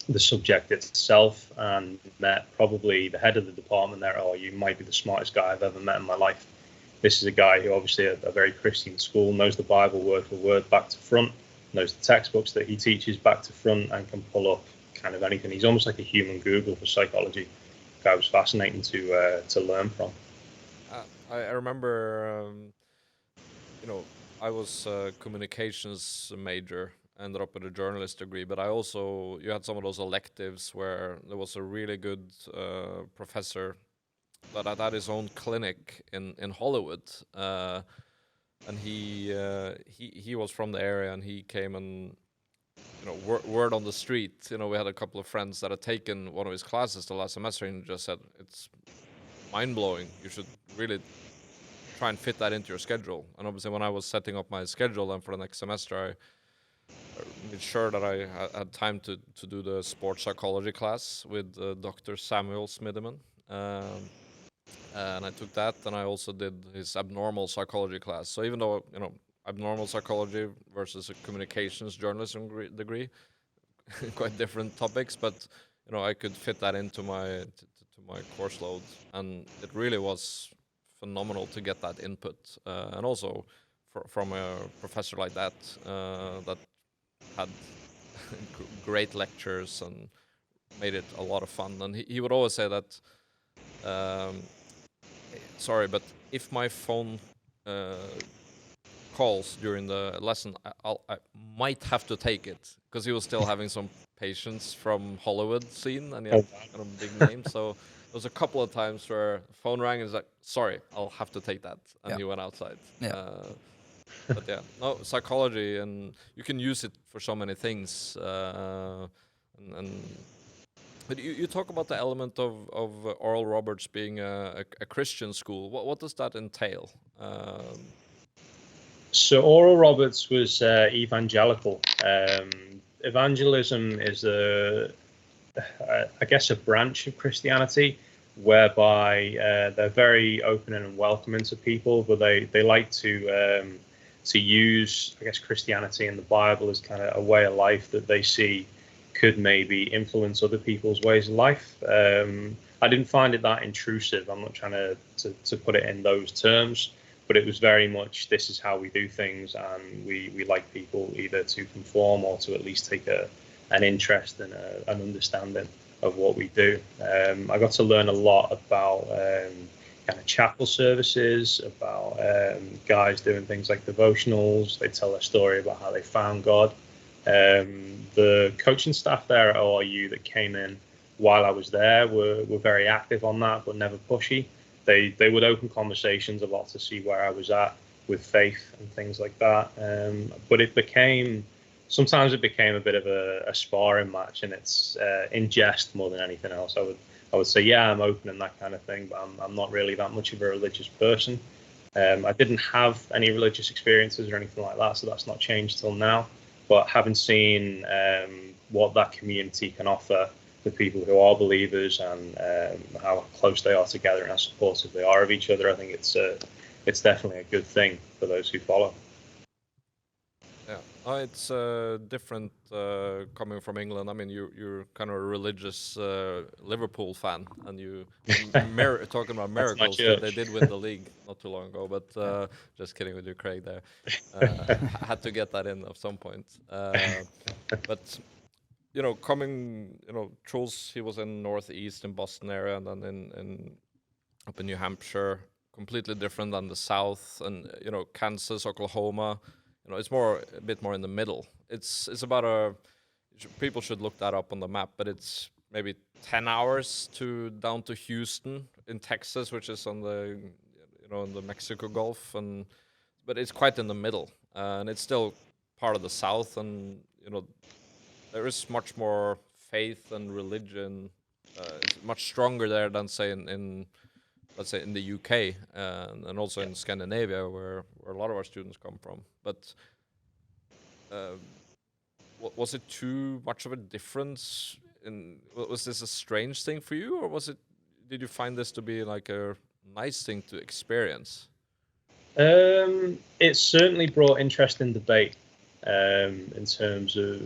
the subject itself, and met probably the head of the department there. Oh, you might be the smartest guy I've ever met in my life. This is a guy who obviously at a very Christian school knows the Bible word for word back to front, knows the textbooks that he teaches back to front, and can pull up kind of anything. He's almost like a human Google for psychology. Guy was fascinating to learn from. I remember, I was a communications major, ended up with a journalist degree, but you had some of those electives where there was a really good professor that had his own clinic in Hollywood, and he was from the area, and he came and word on the street. We had a couple of friends that had taken one of his classes the last semester, and just said it's mind-blowing. You should really try and fit that into your schedule. And obviously, when I was setting up my schedule then for the next semester, I made sure that I had time to do the sports psychology class with Dr. Samuel Smideman. And I took that, and I also did his abnormal psychology class. So even though, abnormal psychology versus a communications journalism degree, quite different topics, but, I could fit that into my course load. And it really was phenomenal to get that input. And also from a professor like that, that had great lectures and made it a lot of fun. And he would always say that, sorry, but if my phone calls during the lesson, I might have to take it, because he was still having some patients from Hollywood scene, and he had kind of big names. So there was a couple of times where the phone rang and he's like, sorry, I'll have to take that. And he went outside. But yeah, no, psychology, and you can use it for so many things. But you talk about the element of Oral Roberts being a Christian school. What does that entail? So Oral Roberts was evangelical. Evangelism is I guess a branch of Christianity, whereby they're very open and welcoming to people, but they like to use, I guess, Christianity and the Bible as kind of a way of life that they see could maybe influence other people's ways of life. I didn't find it that intrusive. I'm not trying to put it in those terms, but it was very much, this is how we do things, and we like people either to conform or to at least take an interest and an understanding of what we do. I got to learn a lot about kind of chapel services, about guys doing things like devotionals. They tell a story about how they found God. The coaching staff there at ORU that came in while I was there were very active on that, but never pushy. They would open conversations a lot to see where I was at with faith and things like that. But sometimes it became a bit of a sparring match, and it's in jest more than anything else. I would say, yeah, I'm open and that kind of thing, but I'm not really that much of a religious person. I didn't have any religious experiences or anything like that, so that's not changed till now. But having seen what that community can offer the people who are believers, and how close they are together and how supportive they are of each other, I think it's definitely a good thing for those who follow. Yeah, it's different coming from England. I mean, you're kind of a religious Liverpool fan, and you talking about miracles. They did win the league not too long ago, but just kidding with you, Craig. There, had to get that in at some point. But Truls, he was in Northeast in Boston area, and then up in New Hampshire, completely different than the South, and Kansas, Oklahoma. It's a bit more in the middle. It's about people should look that up on the map, but it's maybe 10 hours down to Houston in Texas, which is on the in the Mexico Gulf, but it's quite in the middle, and it's still part of the South, and there is much more faith and religion. It's much stronger there than say in let's say in the UK, and also in Scandinavia, where a lot of our students come from. But was it too much of a difference? Was this a strange thing for you, or did you find this to be like a nice thing to experience? It certainly brought interesting debate in terms of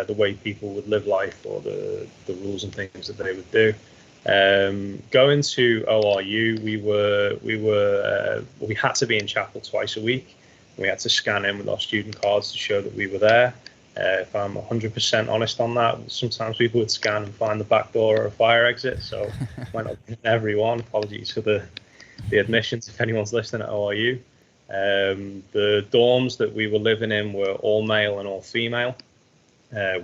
the way people would live life, or the rules and things that they would do. Going to ORU, we had to be in chapel twice a week. We had to scan in with our student cards to show that we were there. If I'm 100% honest on that, sometimes people would scan and find the back door or a fire exit, so went up in every one. Apologies for the admissions if anyone's listening at ORU. The dorms that we were living in were all male and all female. There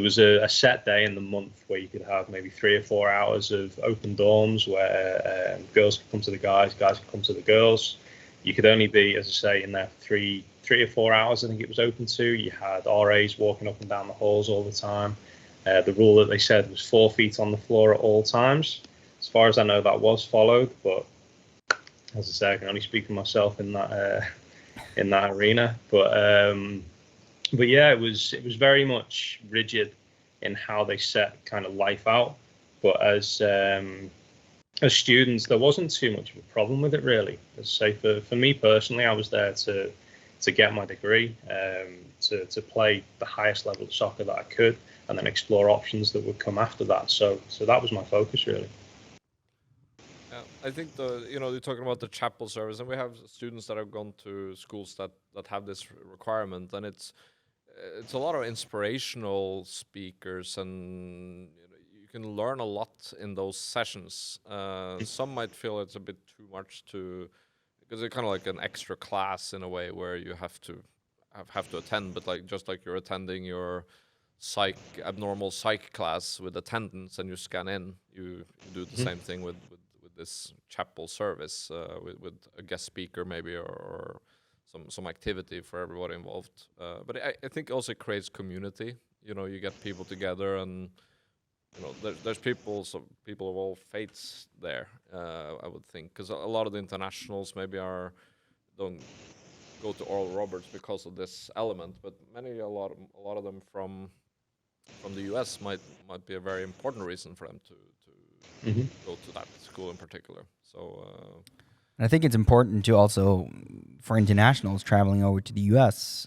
was a set day in the month where you could have maybe 3 or 4 hours of open dorms where girls could come to the guys could come to the girls. You could only be, as I say, in there for 3 or 4 hours, I think it was open to. You had RAs walking up and down the halls all the time. The rule that they said was 4 feet on the floor at all times. As far as I know, that was followed, but as I say, I can only speak for myself in that arena. But yeah, it was very much rigid in how they set kind of life out. But as students, there wasn't too much of a problem with it, really. As I say, for me personally, I was there to get my degree, to play the highest level of soccer that I could, and then explore options that would come after that. So that was my focus, really. I think you're talking about the chapel service, and we have students that have gone to schools that have this requirement, and it's a lot of inspirational speakers, and you can learn a lot in those sessions. Some might feel it's a bit too much because it's kind of like an extra class in a way where you have to attend, but just like you're attending your abnormal psych class with attendance, and you scan in, you do the same thing with this chapel service with a guest speaker maybe, or some activity for everybody involved. But I think also it creates community. You get people together, and there's people of all faiths there. I would think, because a lot of the internationals maybe don't go to Oral Roberts because of this element, but a lot of them from the US might be a very important reason for them to go to that school in particular. So I think it's important to also, for internationals traveling over to the US,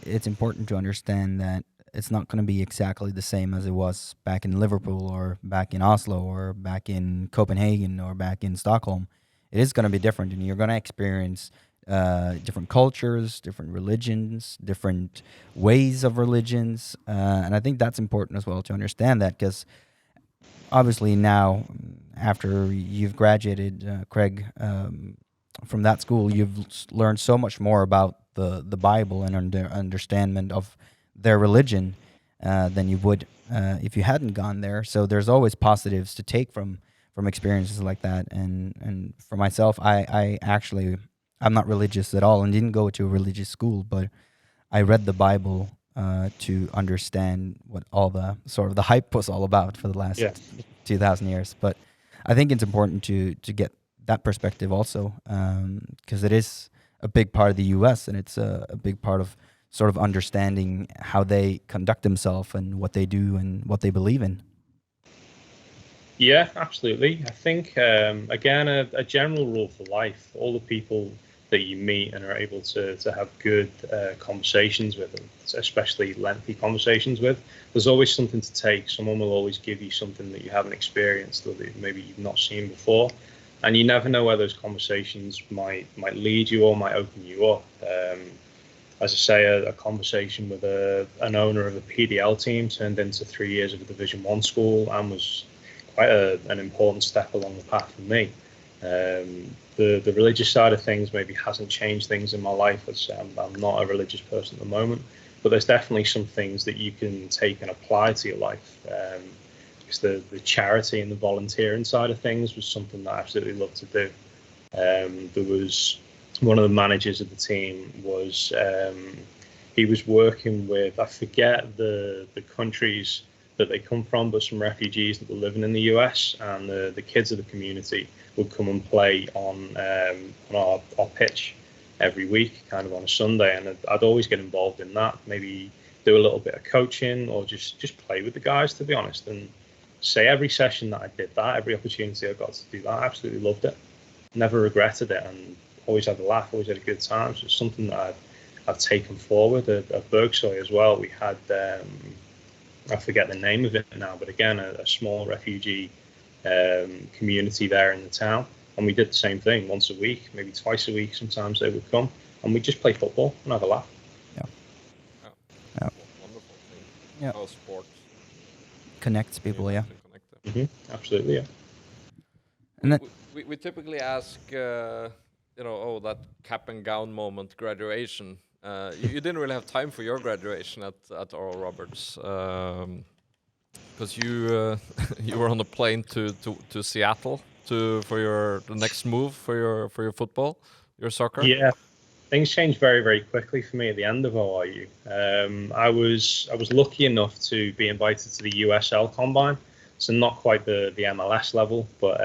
it's important to understand that it's not going to be exactly the same as it was back in Liverpool, or back in Oslo, or back in Copenhagen, or back in Stockholm. It is going to be different, and you're going to experience different cultures, different religions, different ways of religions. And I think that's important as well to understand that, because obviously now, after you've graduated, Craig, from that school, you've learned so much more about the Bible and understanding of their religion than you would if you hadn't gone there. So there's always positives to take from experiences like that. And for myself, I'm not religious at all and didn't go to a religious school, but I read the Bible to understand what all the sort of the hype was all about for the last 2,000 years. But I think it's important to get that perspective also, because it is a big part of the U.S. and it's a big part of sort of understanding how they conduct themselves and what they do and what they believe in. Yeah, absolutely. I think, again, a general rule for life, all the people that you meet and are able to have good conversations with them, especially lengthy conversations with, there's always something to take. Someone will always give you something that you haven't experienced or that maybe you've not seen before. And you never know where those conversations might lead you or might open you up. As I say, a conversation with an owner of a PDL team turned into 3 years of a Division 1 school and was quite an important step along the path for me. The religious side of things maybe hasn't changed things in my life. I'm not a religious person at the moment, but there's definitely some things that you can take and apply to your life. because the charity and the volunteering side of things was something that I absolutely loved to do. There was one of the managers of the team was he was working with, I forget the countries that they come from, but some refugees that were living in the US, and the kids of the community would come and play on our pitch every week, kind of on a Sunday, and I'd always get involved in that, maybe do a little bit of coaching or just play with the guys, to be honest. And say every session that I did that, every opportunity I got to do that, I absolutely loved it. Never regretted it, and always had a laugh, always had a good time. So it's something that I've taken forward. At Berkshire as well, we had, I forget the name of it now, but again, a small refugee community there in the town. And we did the same thing once a week, maybe twice a week. Sometimes they would come, and we'd just play football and have a laugh. Yeah. Wonderful thing. Yeah. How sports Connects people, yeah. Connect them. Absolutely, yeah. And then, We typically ask, that cap and gown moment, graduation. You didn't really have time for your graduation at Oral Roberts, because you you were on a plane to Seattle for the next move for your football, your soccer. Yeah, things changed very, very quickly for me at the end of ORU. I was lucky enough to be invited to the USL-combine. So not quite the MLS level, but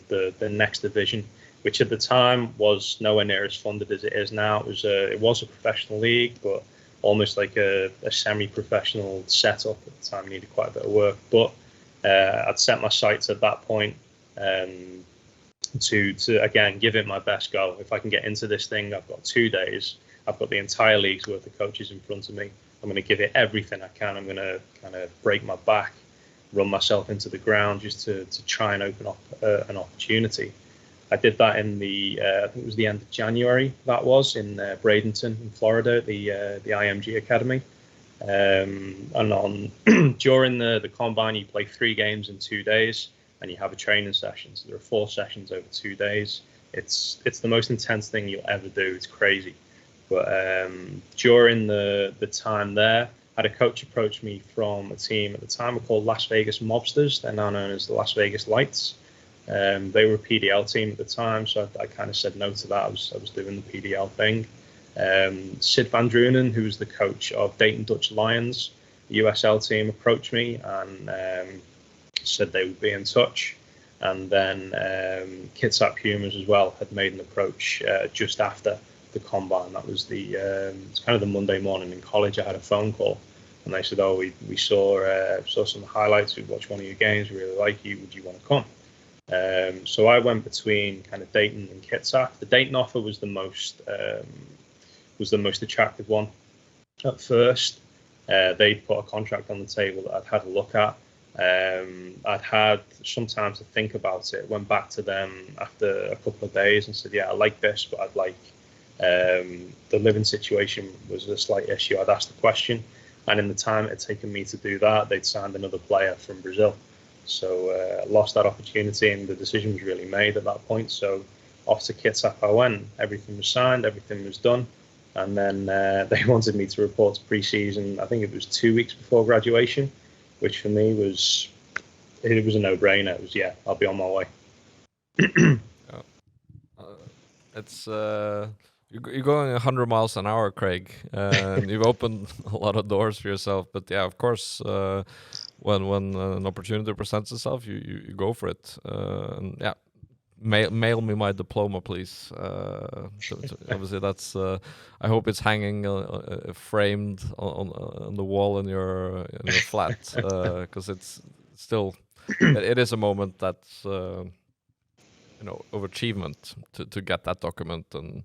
the next division, which at the time was nowhere near as funded as it is now. It was a professional league, but almost like a semi-professional setup at the time. Needed quite a bit of work, but I'd set my sights at that point to again give it my best go. If I can get into this thing, I've got 2 days. I've got the entire league's worth of coaches in front of me. I'm going to give it everything I can. I'm going to kind of break my back, run myself into the ground just to try and open up an opportunity. I did that in I think it was the end of January. That was in Bradenton in Florida, the IMG Academy. And during the combine, you play 3 games in 2 days, and you have a training session. So there are 4 sessions over 2 days. It's the most intense thing you'll ever do. It's crazy. But during the time there, I had a coach approach me from a team at the time. We're called Las Vegas Mobsters. They're now known as the Las Vegas Lights. They were a PDL team at the time, so I kind of said no to that. I was doing the PDL thing. Sid Van Drunen, who was the coach of Dayton Dutch Lions, the USL team, approached me and said they would be in touch. And then Kitsap Pumas as well had made an approach just after the combine. That was it's kind of the Monday morning in college. I had a phone call, and they said, "Oh, we saw some highlights. We watched one of your games. We really like you. Would you want to come?" So I went between kind of Dayton and Kitsap. The Dayton offer was the most attractive one at first. They put a contract on the table that I'd had a look at. I'd had some time to think about it. Went back to them after a couple of days and said, "Yeah, I like this, but I'd like." The living situation was a slight issue. I'd asked the question, and in the time it had taken me to do that, they'd signed another player from Brazil. So lost that opportunity, and the decision was really made at that point. So off to Kitsap I went. Everything was signed, everything was done, and then they wanted me to report to pre-season. I think it was 2 weeks before graduation, which for me was a no-brainer. It was, yeah, I'll be on my way. It's you're going 100 miles an hour, Craig. You've opened a lot of doors for yourself, but yeah, of course, when an opportunity presents itself, you go for it. And yeah, mail me my diploma, please. Obviously, that's. I hope it's hanging framed on the wall in your flat, because it's still. It is a moment that's of achievement to get that document. And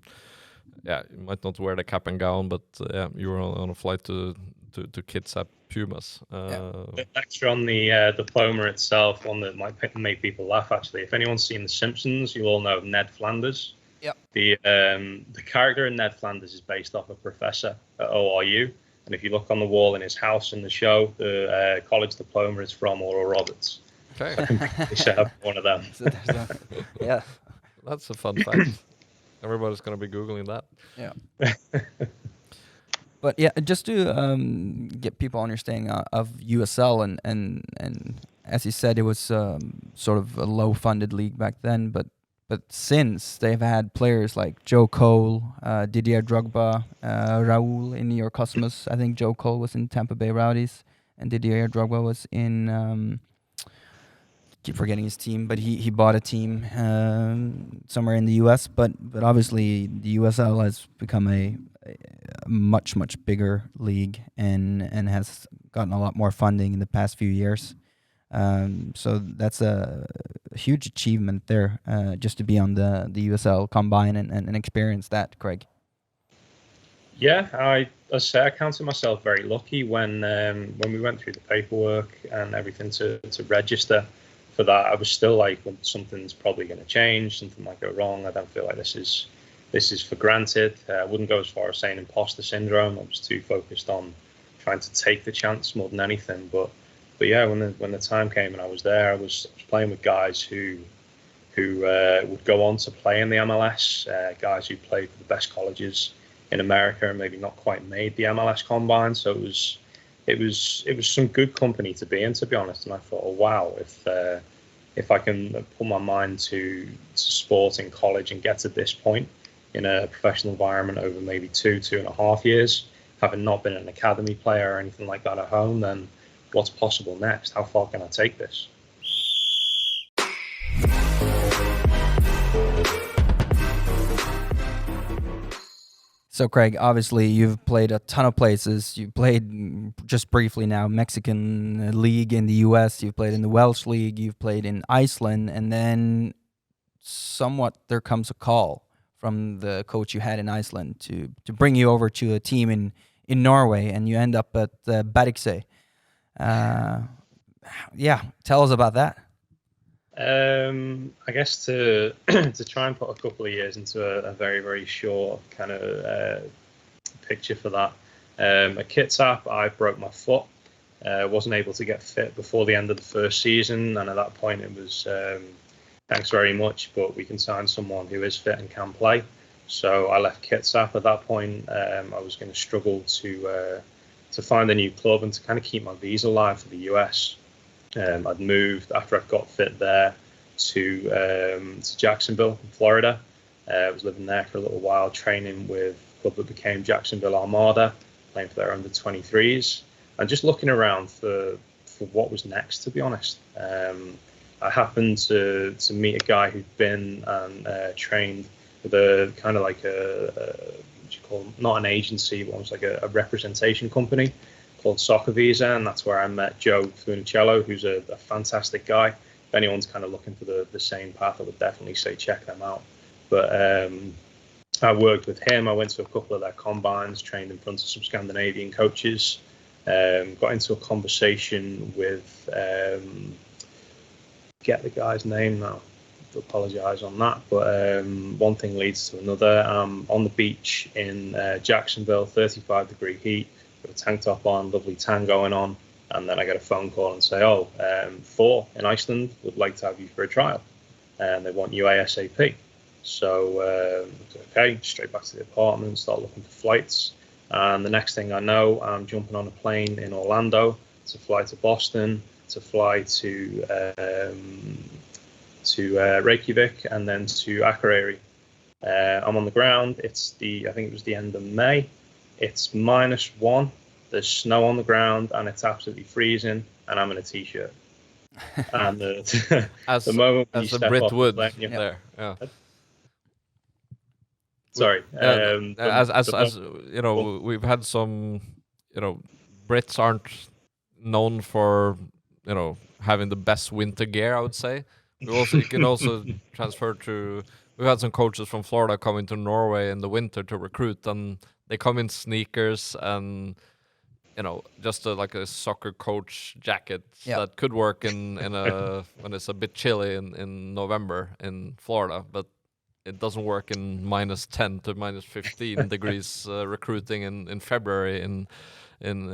yeah, you might not wear the cap and gown, but yeah, you were on a flight to Kitsap Pumas. The extra on the diploma itself, one that might make people laugh, actually. If anyone's seen The Simpsons, you all know Ned Flanders. Yep. The character in Ned Flanders is based off a professor at ORU. And if you look on the wall in his house in the show, the college diploma is from Oral Roberts. Okay. I completely set up one of them. Yeah. That's a fun fact. Everybody's going to be Googling that. Yeah. But yeah, just to get people understanding of USL and as you said, it was sort of a low-funded league back then, but since they've had players like Joe Cole, Didier Drogba, Raul in New York Cosmos. I think Joe Cole was in Tampa Bay Rowdies, and Didier Drogba was in. Keep forgetting his team, but he bought a team somewhere in the U.S. But obviously the USL has become a much bigger league and has gotten a lot more funding in the past few years. So that's a huge achievement there, just to be on the USL-combine and experience that, Craig. Yeah, I say I counted myself very lucky when we went through the paperwork and everything to register for that. I was still like, well, something's probably going to change, something might go wrong. I don't feel like this is for granted. I wouldn't go as far as saying imposter syndrome. I was too focused on trying to take the chance more than anything. But yeah, when the time came and I was there, I was playing with guys who would go on to play in the MLS, guys who played for the best colleges in America and maybe not quite made the MLS combine. So it was some good company to be in, to be honest. And I thought, oh wow, if I can put my mind to sport in college and get to this point in a professional environment over maybe 2.5 years, having not been an academy player or anything like that at home, then what's possible next? How far can I take this? So, Craig, obviously you've played a ton of places. You've played just briefly now Mexican League in the US. You've played in the Welsh League. You've played in Iceland. And then somewhat there comes a call from the coach you had in Iceland to bring you over to a team in Norway, and you end up at Bergsøy. Yeah, tell us about that. I guess to try and put a couple of years into a very, very short kind of picture for that. At Kitsap, I broke my foot. Wasn't able to get fit before the end of the first season, and at that point it was thanks very much, but we can sign someone who is fit and can play. So I left Kitsap. At that point, I was going to struggle to find a new club and to kind of keep my visa alive for the US. I'd moved after I got fit there to Jacksonville, in Florida. I was living there for a little while, training with a club that became Jacksonville Armada, playing for their under 23s, and just looking around for what was next, to be honest. I happened to meet a guy who'd been and trained with a kind of like what you call, not an agency, but almost like a representation company called Soccer Visa, and that's where I met Joe Funicello, who's a fantastic guy. If anyone's kind of looking for the same path, I would definitely say check them out. But I worked with him. I went to a couple of their combines, trained in front of some Scandinavian coaches, got into a conversation with, get the guy's name now, to apologise on that, but one thing leads to another. On the beach in Jacksonville, 35-degree heat, got a tank top on, lovely tan going on, and then I get a phone call and say, Thor in Iceland would like to have you for a trial, and they want you ASAP. So, okay, straight back to the apartment, start looking for flights, and the next thing I know, I'm jumping on a plane in Orlando to fly to Boston, to fly to Reykjavik, and then to Akureyri. I'm on the ground. I think it was the end of May. It's -1. There's snow on the ground, and it's absolutely freezing. And I'm in a t-shirt. And the moment as you a step Brit off would the plane, there, yeah. Sorry. As you know, we've had some. You know, Brits aren't known for having the best winter gear, I would say. You can also transfer to. We've had some coaches from Florida coming to Norway in the winter to recruit, and they come in sneakers and just like a soccer coach jacket that could work in when it's a bit chilly in November in Florida, but it doesn't work in -10 to -15 degrees recruiting in February in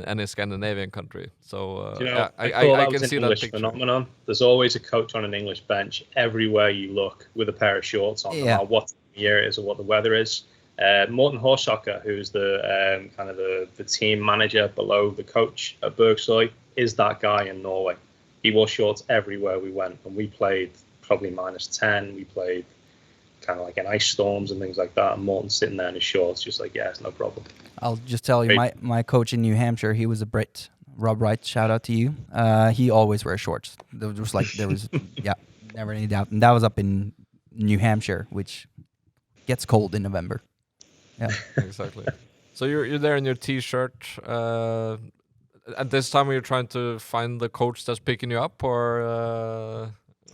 any Scandinavian country. So I can see that picture. Phenomenon. There's always a coach on an English bench everywhere you look with a pair of shorts on, no matter what year it is or what the weather is. Morten Horsaker, who's the kind of the team manager below the coach at Bergsøy, is that guy in Norway. he wore shorts everywhere we went, and we played probably -10. We played kind of like in ice storms and things like that. And Morton's sitting there in his shorts, just like, yeah, it's no problem. I'll just tell you, my coach in New Hampshire, he was a Brit. Rob Wright, shout out to you. He always wears shorts. There was never any doubt. And that was up in New Hampshire, which gets cold in November. Yeah, exactly. So you're there in your t-shirt. At this time, you're trying to find the coach that's picking you up, or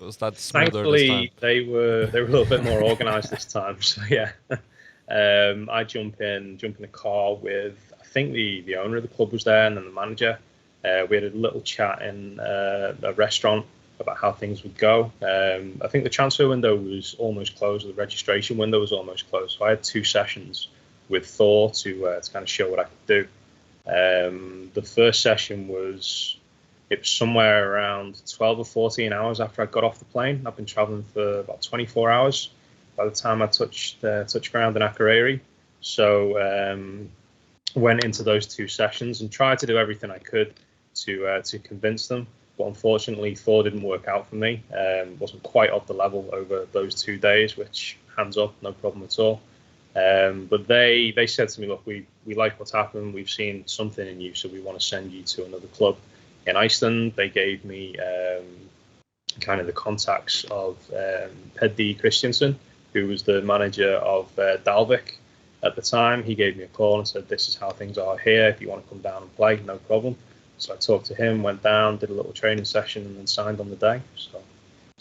was that smoother Thankfully, this time? they were a little bit more organized this time. So yeah, I jump in the car with, I think the owner of the club was there, and then the manager. We had a little chat in a restaurant about how things would go. I think the transfer window was almost closed, the registration window was almost closed. So I had 2 sessions with Thor to kind of show what I could do. The first session was somewhere around 12 or 14 hours after I got off the plane. I've been traveling for about 24 hours by the time I touched ground in Akureyri. So went into those 2 sessions and tried to do everything I could to convince them. But unfortunately, Thor didn't work out for me. Wasn't quite of the level over those 2 days, which, hands up, no problem at all. But they said to me, look, we like what's happened. We've seen something in you, so we want to send you to another club in Iceland. They gave me kind of the contacts of Peddi Christiansen, who was the manager of Dalvik at the time. He gave me a call and said, this is how things are here. If you want to come down and play, no problem. So I talked to him, went down, did a little training session, and then signed on the day. So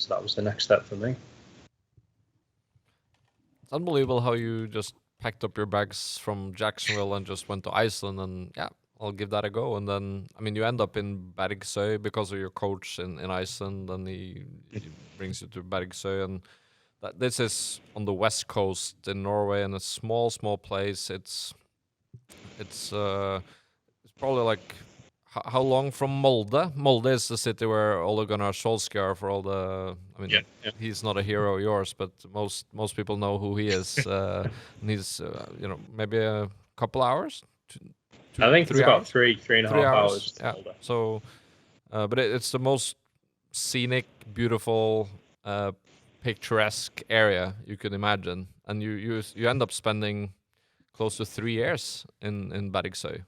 that was the next step for me. It's unbelievable how you just packed up your bags from Jacksonville and just went to Iceland, and yeah, I'll give that a go. And then, I mean, you end up in Bergsøy because of your coach in Iceland, and he brings you to Bergsøy. And this is on the west coast in Norway, in a small place. It's probably like, how long from Molde? Molde is the city where Ole Gunnar Solskjaer, for all the, I mean, yeah. He's not a hero of yours, but most people know who he is. And he's, maybe a couple hours. I think it's about 3.5 3 hours. Yeah. So, but it's the most scenic, beautiful, picturesque area you could imagine, and you end up spending close to 3 years in Bergsøy,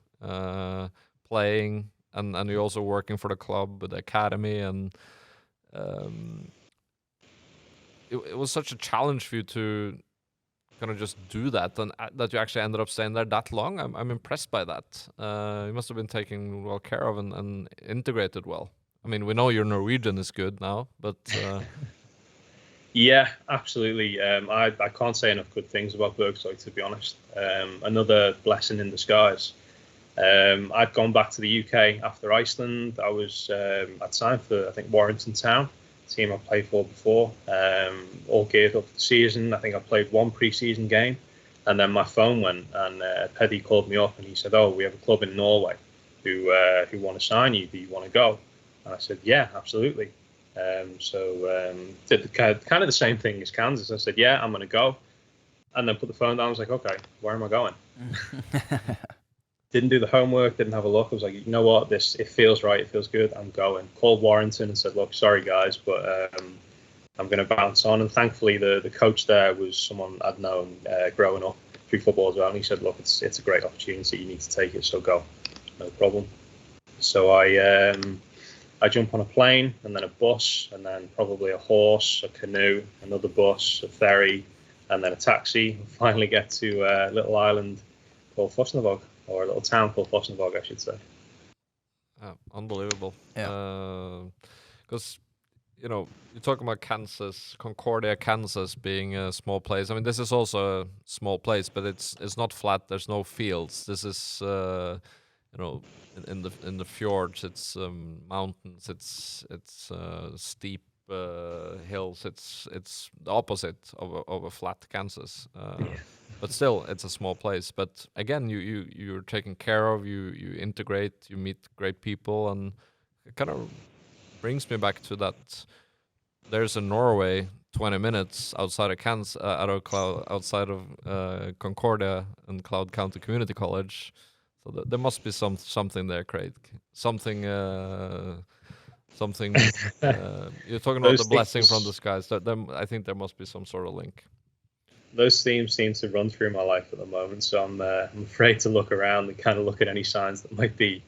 playing, and you're also working for the club with the academy, and it was such a challenge for you to kind of just do that, and that you actually ended up staying there that long. I'm impressed by that. You must have been taken well care of and integrated well. I mean, we know your Norwegian is good now, but yeah, absolutely. I can't say enough good things about Bergsøy, to be honest. Another blessing in disguise. I'd gone back to the UK after Iceland. I'd signed for, I think, Warrington Town, team I played for before, all geared up for the season. I think I played 1 pre-season game, and then my phone went, and Peddi called me up and he said, oh, we have a club in Norway who want to sign you. Do you want to go? And I said, yeah, absolutely. Did kind of the same thing as Kansas. I said, yeah, I'm going to go. And then put the phone down. I was like, okay, where am I going? Didn't do the homework, didn't have a look. I was like, you know what, it feels right, it feels good, I'm going. Called Warrington and said, look, sorry guys, but I'm going to bounce on. And thankfully the coach there was someone I'd known growing up through football as well. And he said, look, it's a great opportunity, you need to take it, so go, no problem. So I jump on a plane, and then a bus, and then probably a horse, a canoe, another bus, a ferry, and then a taxi. And finally get to a little island called Fosnavåg, or a little town called Fosnavåg, I should say. Unbelievable. Yeah. Because, you're talking about Kansas, Concordia, Kansas being a small place. I mean, this is also a small place, but it's not flat. There's no fields. This is, in the fjords, it's mountains, it's steep hills. It's the opposite of a flat Kansas. But still, it's a small place. But again, you're taken care of. You integrate. You meet great people, and it kind of brings me back to that. There's a Norway 20 minutes outside of Kansas, outside of Concordia and Cloud County Community College. So there must be something there, Craig. Something something. You're talking about the Those blessing from things- the skies. I think there must be some sort of link. Those themes seem to run through my life at the moment, so I'm afraid to look around and kind of look at any signs that might be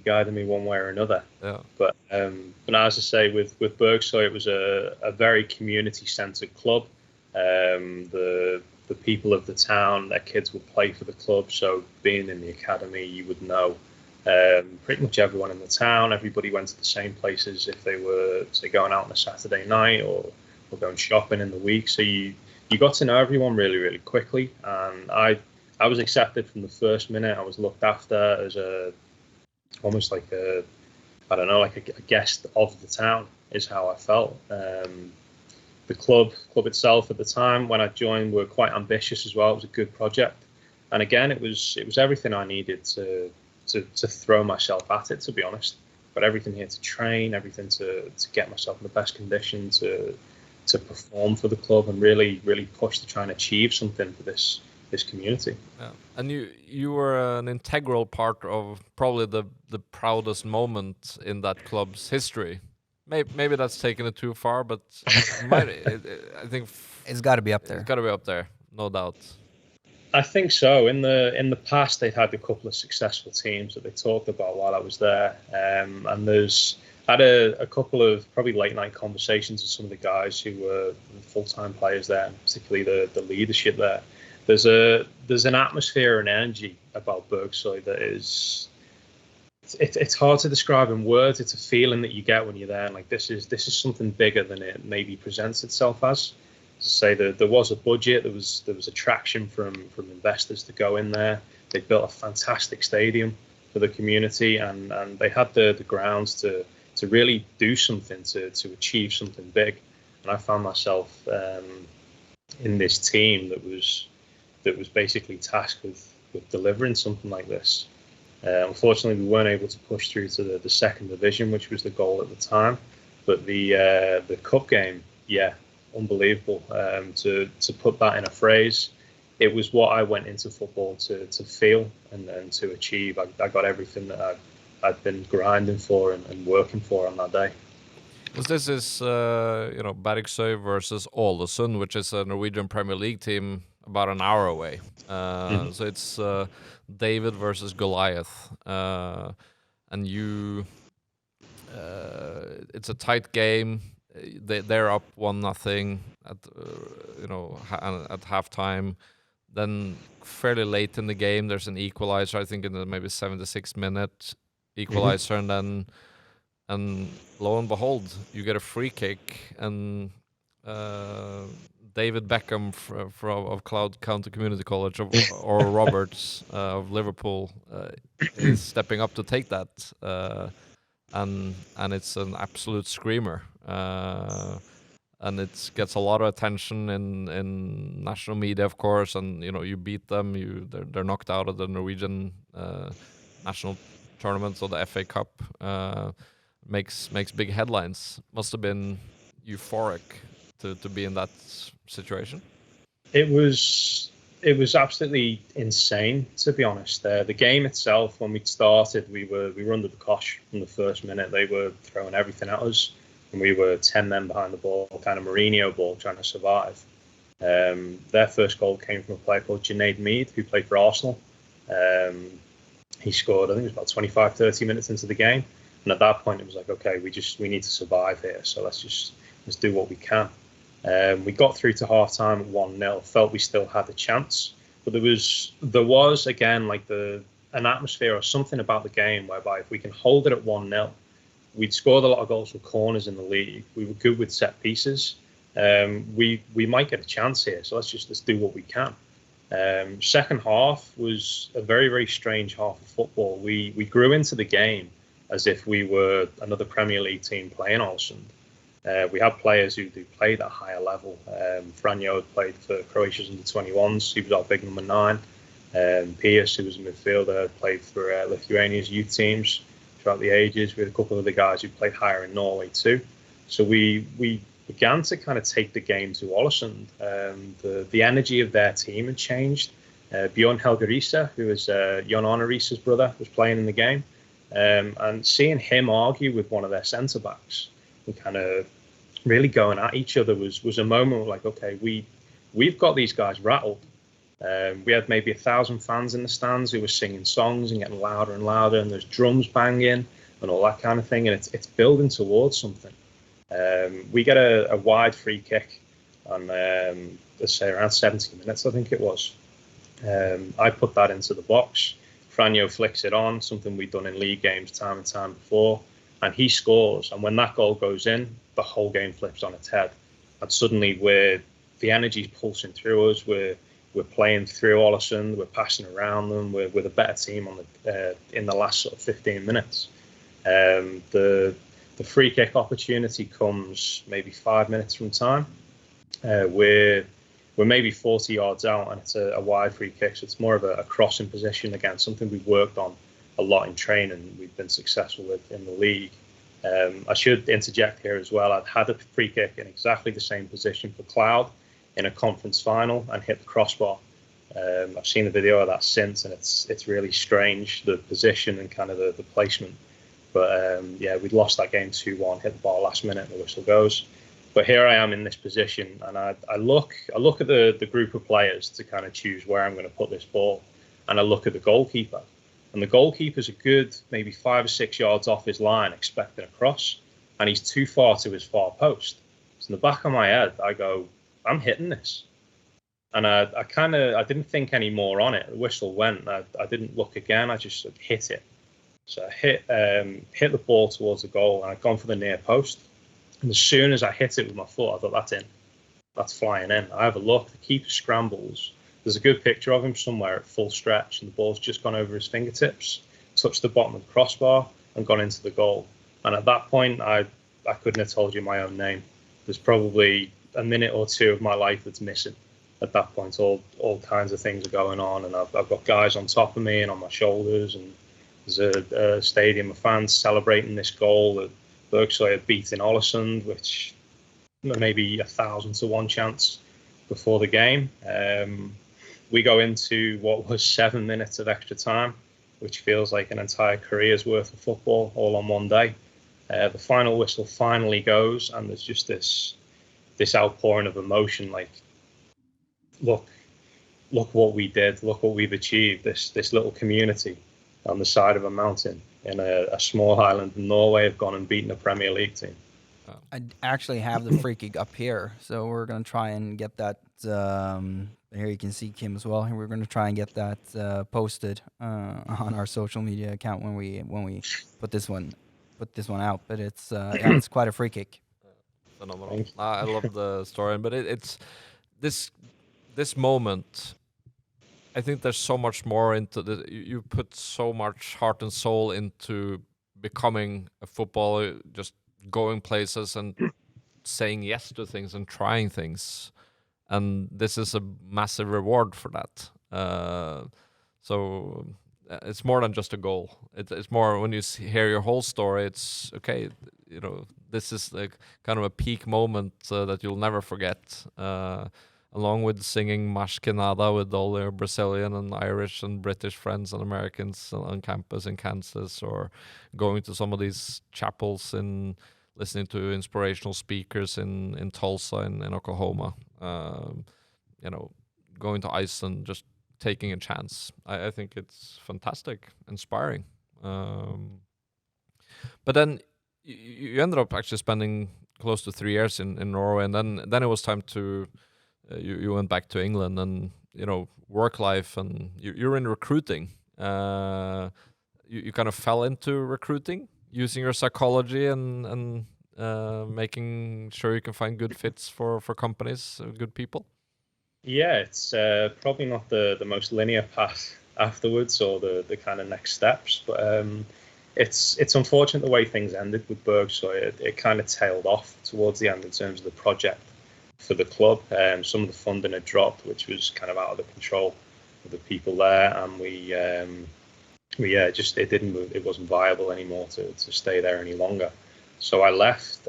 guiding me one way or another. Yeah. But as I say, with Bergsoy, it was a very community-centered club. The people of the town, their kids would play for the club. So being in the academy, you would know pretty much everyone in the town. Everybody went to the same places if they were, say, going out on a Saturday night or going shopping in the week. So you got to know everyone really, really quickly. And I was accepted from the first minute. I was looked after as almost like a guest of the town is how I felt. The club itself at the time when I joined were quite ambitious as well. It was a good project, and again, it was everything I needed to throw myself at it. To be honest, but everything here to train, everything to get myself in the best condition to perform for the club and really push to try and achieve something for this community. Yeah. And you were an integral part of probably the proudest moment in that club's history. Maybe that's taking it too far, but I think It's got to be up there. It's got to be up there, no doubt. I think so. In the past, they'd had a couple of successful teams that they talked about while I was there, and I had a couple of probably late night conversations with some of the guys who were full-time players there, particularly the leadership there. There's an atmosphere and energy about Bergsoy that is. It's hard to describe in words. It's a feeling that you get when you're there. And like this is something bigger than it maybe presents itself as. To say that there was a budget, there was attraction from investors to go in there. They built a fantastic stadium for the community, and they had the grounds to really do something to achieve something big. And I found myself in this team that was basically tasked with delivering something like this. Unfortunately, we weren't able to push through to the second division, which was the goal at the time. But the cup game, yeah, unbelievable. To put that in a phrase, it was what I went into football to feel and to achieve. I got everything that I'd been grinding for and working for on that day. Because this is Bergsøy versus Ålesund, which is a Norwegian Premier League team about an hour away. So it's David versus Goliath, and it's a tight game. They're up 1-0 at halftime. Then fairly late in the game, there's an equalizer. I think in the maybe 76th minute equalizer, and lo and behold, you get a free kick, and David Beckham of Cloud County Community College or Roberts of Liverpool is stepping up to take that, and it's an absolute screamer, and it gets a lot of attention in national media, of course, and you beat them, they're knocked out of the Norwegian national tournament, so the FA Cup. Makes big headlines. Must have been euphoric to be in that situation. It was absolutely insane, to be honest. The game itself, when we started, we were under the cosh from the first minute. They were throwing everything at us, and we were 10 men behind the ball, kind of Mourinho ball, trying to survive. Their first goal came from a player called Junaid Mead, who played for Arsenal. He scored, I think it was about 25, 30 minutes into the game. And at that point, it was like, okay, we need to survive here. So let's do what we can. We got through to half time at 1-0. Felt we still had a chance, but there was again like an atmosphere or something about the game whereby if we can hold it at 1-0, we'd scored a lot of goals from corners in the league. We were good with set pieces. We might get a chance here. So let's do what we can. Second half was a very, very strange half of football. We grew into the game as if we were another Premier League team playing Iceland. We had players who played at a higher level. Franjo played for Croatia's under-21s. He was our big number 9. Pierce, who was a midfielder, played for Lithuania's youth teams throughout the ages. We had a couple of the guys who played higher in Norway too. So we began to kind of take the game to Ålesund. The energy of their team had changed. Bjorn Helge Riise, who was Jon Arne Riese's brother, was playing in the game. And seeing him argue with one of their centre backs and kind of really going at each other was a moment of like, okay, we've got these guys rattled. We had maybe 1,000 fans in the stands who were singing songs and getting louder and louder, and there's drums banging and all that kind of thing, and it's building towards something. We get a wide free kick on, let's say, around 70 minutes, I think it was. I put that into the box. Franjo flicks it on, something we've done in league games time and time before, and he scores. And when that goal goes in, the whole game flips on its head. And suddenly the energy's pulsing through us. We're playing through Iceland. We're passing around them. We're the better team on in the last sort of 15 minutes. The free kick opportunity comes maybe 5 minutes from time. We're maybe 40 yards out, and it's a wide free kick. So it's more of a crossing position, again, something we've worked on a lot in training. We've been successful with in the league. I should interject here as well. I'd had a free kick in exactly the same position for Cloud in a conference final and hit the crossbar. I've seen the video of that since, and it's really strange, the position and kind of the placement. But yeah, we'd lost that game 2-1, hit the ball last minute, and the whistle goes. But here I am in this position, and I look at the group of players to kind of choose where I'm going to put this ball, and I look at the goalkeeper, and the goalkeeper's a good maybe 5 or 6 yards off his line, expecting a cross, and he's too far to his far post. So in the back of my head, I go, I'm hitting this, and I didn't think any more on it. The whistle went. I didn't look again. I just hit it. So I hit the ball towards the goal, and I'd gone for the near post. And as soon as I hit it with my foot, I thought, that's in. That's flying in. I have a look. The keeper scrambles. There's a good picture of him somewhere at full stretch, and the ball's just gone over his fingertips, touched the bottom of the crossbar, and gone into the goal. And at that point, I couldn't have told you my own name. There's probably a minute or two of my life that's missing. At that point, all kinds of things are going on, and I've got guys on top of me and on my shoulders, and there's a stadium of fans celebrating this goal that Berkshire had beaten Iceland, which maybe 1,000 to 1 chance before the game. We go into what was 7 minutes of extra time, which feels like an entire career's worth of football all on one day. The final whistle finally goes, and there's just this outpouring of emotion, like, look what we did, look what we've achieved, this little community on the side of a mountain in a small island in Norway have gone and beaten a Premier League team. I actually have the free kick up here, so we're gonna try and get that. Here you can see Kim as well, and we're gonna try and get that posted on our social media account when we put this one out. But it's yeah, it's quite a free kick. Phenomenal. I love the story, but it's this moment. I think there's so much more into the. You put so much heart and soul into becoming a footballer, just going places and saying yes to things and trying things, and this is a massive reward for that. So it's more than just a goal. It's more when you hear your whole story. It's okay. You know, this is like kind of a peak moment that you'll never forget. Along with singing March Canada with all your Brazilian and Irish and British friends and Americans on campus in Kansas, or going to some of these chapels and listening to inspirational speakers in Tulsa in Oklahoma. You know, going to Iceland, just taking a chance. I think it's fantastic, inspiring. But then you ended up actually spending close to 3 years in Norway, and then it was time to... You went back to England, and you know, work life, and you're in recruiting. You kind of fell into recruiting, using your psychology and making sure you can find good fits for companies, good people. Yeah, it's probably not the most linear path afterwards, or the kind of next steps, but it's unfortunate the way things ended with Berkshire. It kind of tailed off towards the end in terms of the project for the club. Some of the funding had dropped, which was kind of out of the control of the people there, and we just it didn't move. It wasn't viable anymore to stay there any longer. So I left,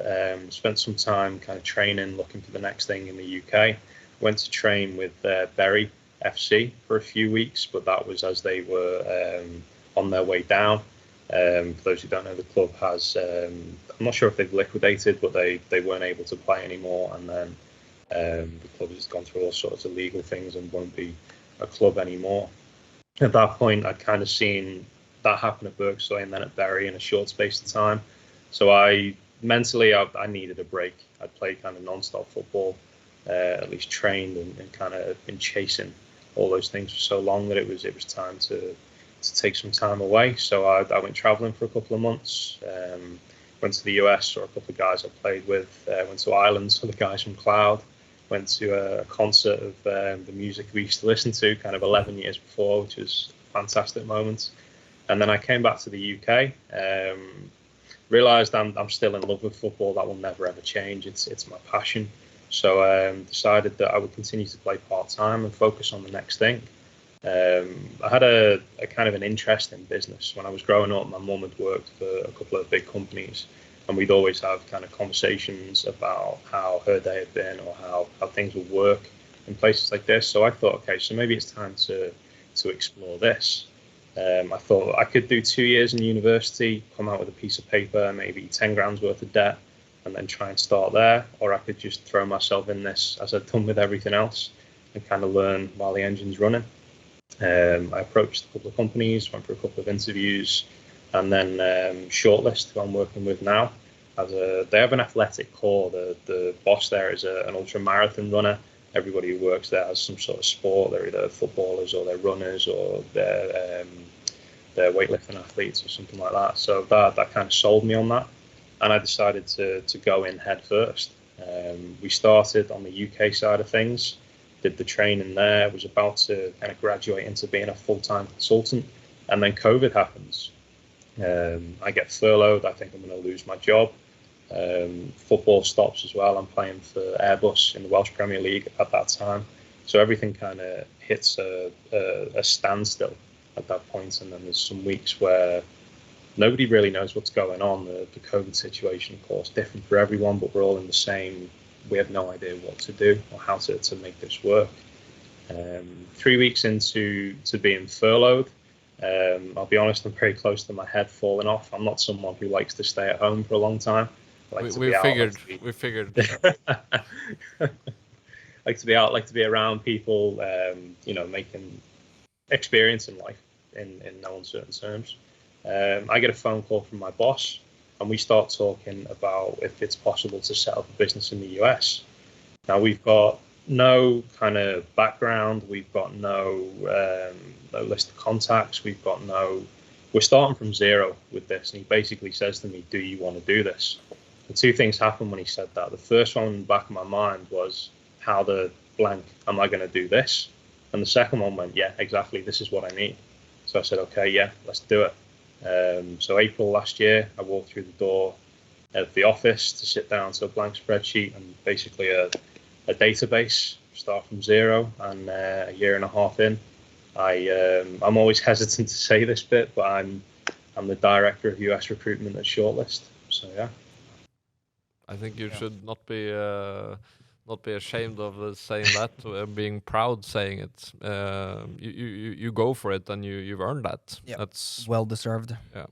spent some time kind of training, looking for the next thing in the UK. Went to train with Bury FC for a few weeks, but that was as they were on their way down. For those who don't know, the club has, I'm not sure if they've liquidated, but they weren't able to play anymore. And then the club has gone through all sorts of legal things and won't be a club anymore. At that point, I'd kind of seen that happen at Berkshire and then at Bury in a short space of time. So mentally, I needed a break. I'd played kind of non-stop football, at least trained and kind of been chasing all those things for so long that it was time to take some time away. So I went traveling for a couple of months. Went to the US, saw a couple of guys I played with. Went to Ireland, saw the guys from Cloud. Went to a concert of the music we used to listen to kind of 11 years before, which was a fantastic moment. And then I came back to the UK, realised I'm still in love with football. That will never ever change. It's my passion. So decided that I would continue to play part-time and focus on the next thing. I had a kind of an interest in business. When I was growing up, my mum had worked for a couple of big companies, and we'd always have kind of conversations about how her day had been or how things would work in places like this. So I thought, okay, so maybe it's time to explore this. I thought I could do 2 years in university, come out with a piece of paper, maybe 10 grand's worth of debt, and then try and start there. Or I could just throw myself in this as I'd done with everything else and kind of learn while the engine's running. I approached a couple of companies, went for a couple of interviews, and then Shortlist, who I'm working with now. They have an athletic core. The boss there is an ultra marathon runner. Everybody who works there has some sort of sport. They're either footballers or they're runners or they're weightlifting athletes or something like that. So that kind of sold me on that, and I decided to go in head first. We started on the UK side of things. Did the training there, was about to kind of graduate into being a full-time consultant, and then COVID happens. I get furloughed. I think I'm going to lose my job. Football stops as well. I'm playing for Airbus in the Welsh Premier League at that time. So everything kind of hits a standstill at that point, and then there's some weeks where nobody really knows what's going on. The COVID situation, of course, different for everyone, but we're all in the same. We have no idea what to do or how to make this work. 3 weeks into being furloughed, I'll be honest, I'm very close to my head falling off. I'm not someone who likes to stay at home for a long time. We figured. Like to be out, like to be around people, making experience in life in no uncertain terms. I get a phone call from my boss, and we start talking about if it's possible to set up a business in the US. Now, we've got no kind of background. We've got no list of contacts. We're starting from zero with this. And he basically says to me, do you want to do this? And two things happened when he said that. The first one in the back of my mind was, how the blank am I going to do this? And the second one went, yeah, exactly. This is what I need. So I said, okay, yeah, let's do it. So April last year, I walked through the door of the office to sit down to a blank spreadsheet and basically a database, start from zero. And a year and a half in, I'm always hesitant to say this bit, but I'm the director of US recruitment at Shortlist. So yeah, I think you should not be ashamed of saying that, being proud saying it. You go for it, and you've earned that. Yeah, that's well deserved. Yeah,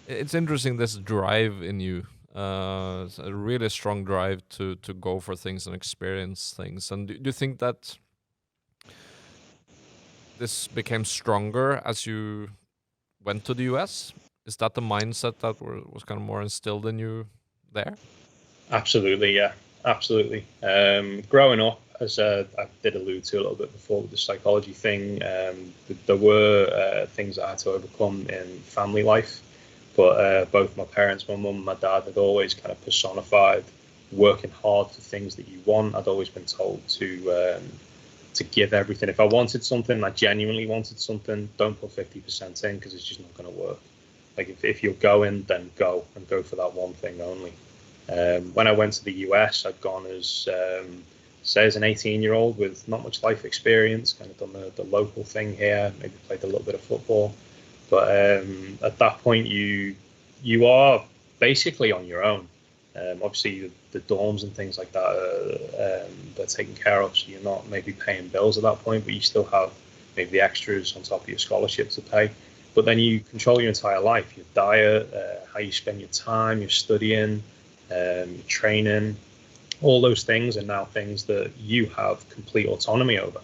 it's interesting, this drive in you. It's a really strong drive to go for things and experience things. And do you think that this became stronger as you went to the US? Is that the mindset that was kind of more instilled in you there? Absolutely, yeah. Absolutely. Growing up, as I did allude to a little bit before with the psychology thing, there were things that I had to overcome in family life. But both my parents, my mum and my dad, had always kind of personified working hard for things that you want. I'd always been told to give everything. If I wanted something, I genuinely wanted something, don't put 50% in because it's just not going to work. Like if you're going, then go and go for that one thing only. When I went to the US, I'd gone as an 18-year-old with not much life experience, kind of done the local thing here, maybe played a little bit of football. But at that point, you are basically on your own. Obviously, the dorms and things like that, they're taken care of, so you're not maybe paying bills at that point, but you still have maybe the extras on top of your scholarship to pay. but then you control your entire life, your diet, how you spend your time, your studying, your training. All those things are now things that you have complete autonomy over.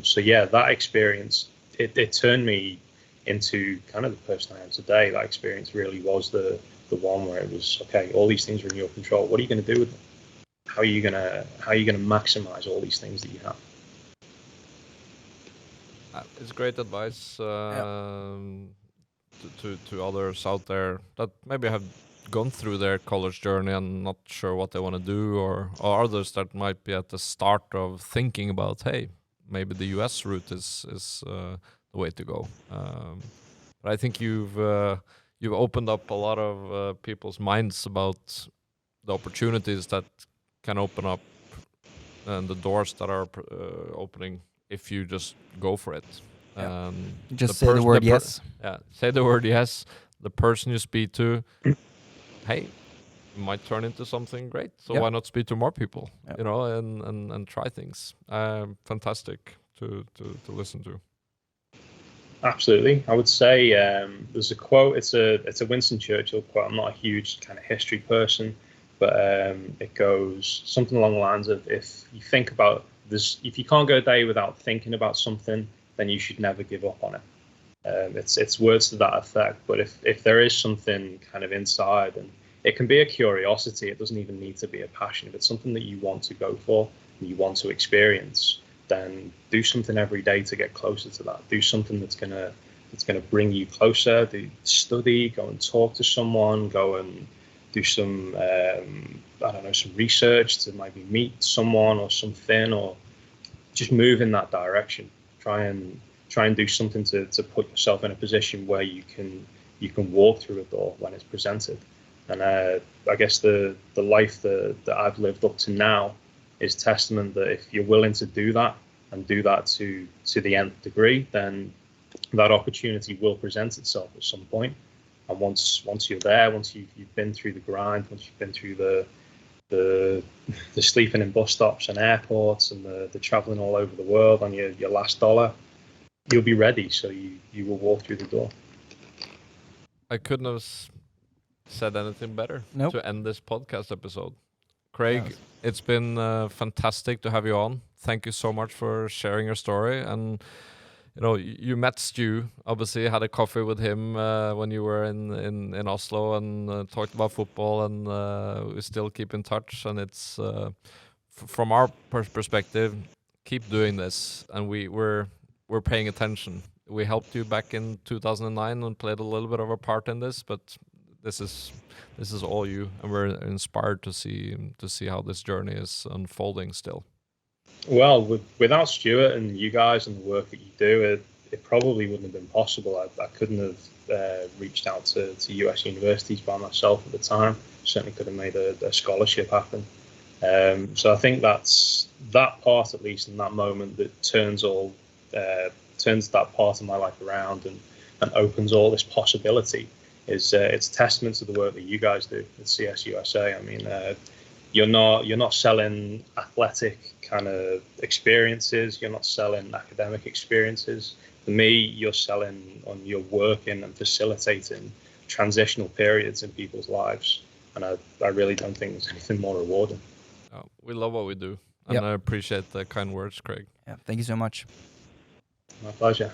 So yeah, that experience, it turned me into kind of the person I am today. That experience really was the one where it was, okay, all these things are in your control. What are you going to do with them? How are you going to maximize all these things that you have? It's great advice to others out there that maybe have gone through their college journey and not sure what they want to do, or others that might be at the start of thinking about, hey, maybe the US route is the way to go. But I think you've opened up a lot of people's minds about the opportunities that can open up and the doors that are opening if you just go for it. Just say the word yes. Yeah, say the word yes. The person you speak to, hey, might turn into something great. So why not speak to more people, you know, and try things. Fantastic to listen to. Absolutely. I would say there's a quote. It's a Winston Churchill quote. I'm not a huge kind of history person, but it goes something along the lines of, if you think about this, if you can't go a day without thinking about something, then you should never give up on it. It's words to that effect. But if there is something kind of inside, and it can be a curiosity, it doesn't even need to be a passion. If it's something that you want to go for and you want to experience, then do something every day to get closer to that. Do something that's gonna bring you closer. Do study, go and talk to someone, go and do some some research to maybe meet someone or something, or just move in that direction. Try and do something to put yourself in a position where you can walk through a door when it's presented. And I guess the life that I've lived up to now is testament that if you're willing to do that and do that to the nth degree, then that opportunity will present itself at some point. And once you're there, once you've been through the grind, once you've been through the sleeping in bus stops and airports and the traveling all over the world on your last dollar, you'll be ready. So you will walk through the door. I couldn't have said anything better to end this podcast episode. Craig, it's been fantastic to have you on. Thank you so much for sharing your story. And you know, you met Stu, obviously had a coffee with him when you were in Oslo, and talked about football, and we still keep in touch. And it's from our perspective, keep doing this, and we're paying attention. We helped you back in 2009 and played a little bit of a part in this, but this is all you, and we're inspired to see how this journey is unfolding still. Well, without Stuart and you guys and the work that you do, it probably wouldn't have been possible. I couldn't have reached out to US universities by myself at the time. Certainly could have made a scholarship happen. So I think that's that part, at least in that moment, that turns that part of my life around and opens all this possibility. It's a testament to the work that you guys do at CS USA. I mean, you're not selling athletic kind of experiences. You're not selling academic experiences. For me, you're selling on your working and facilitating transitional periods in people's lives. And I really don't think there's anything more rewarding. We love what we do. And I appreciate the kind words, Craig. Yeah, thank you so much. My pleasure.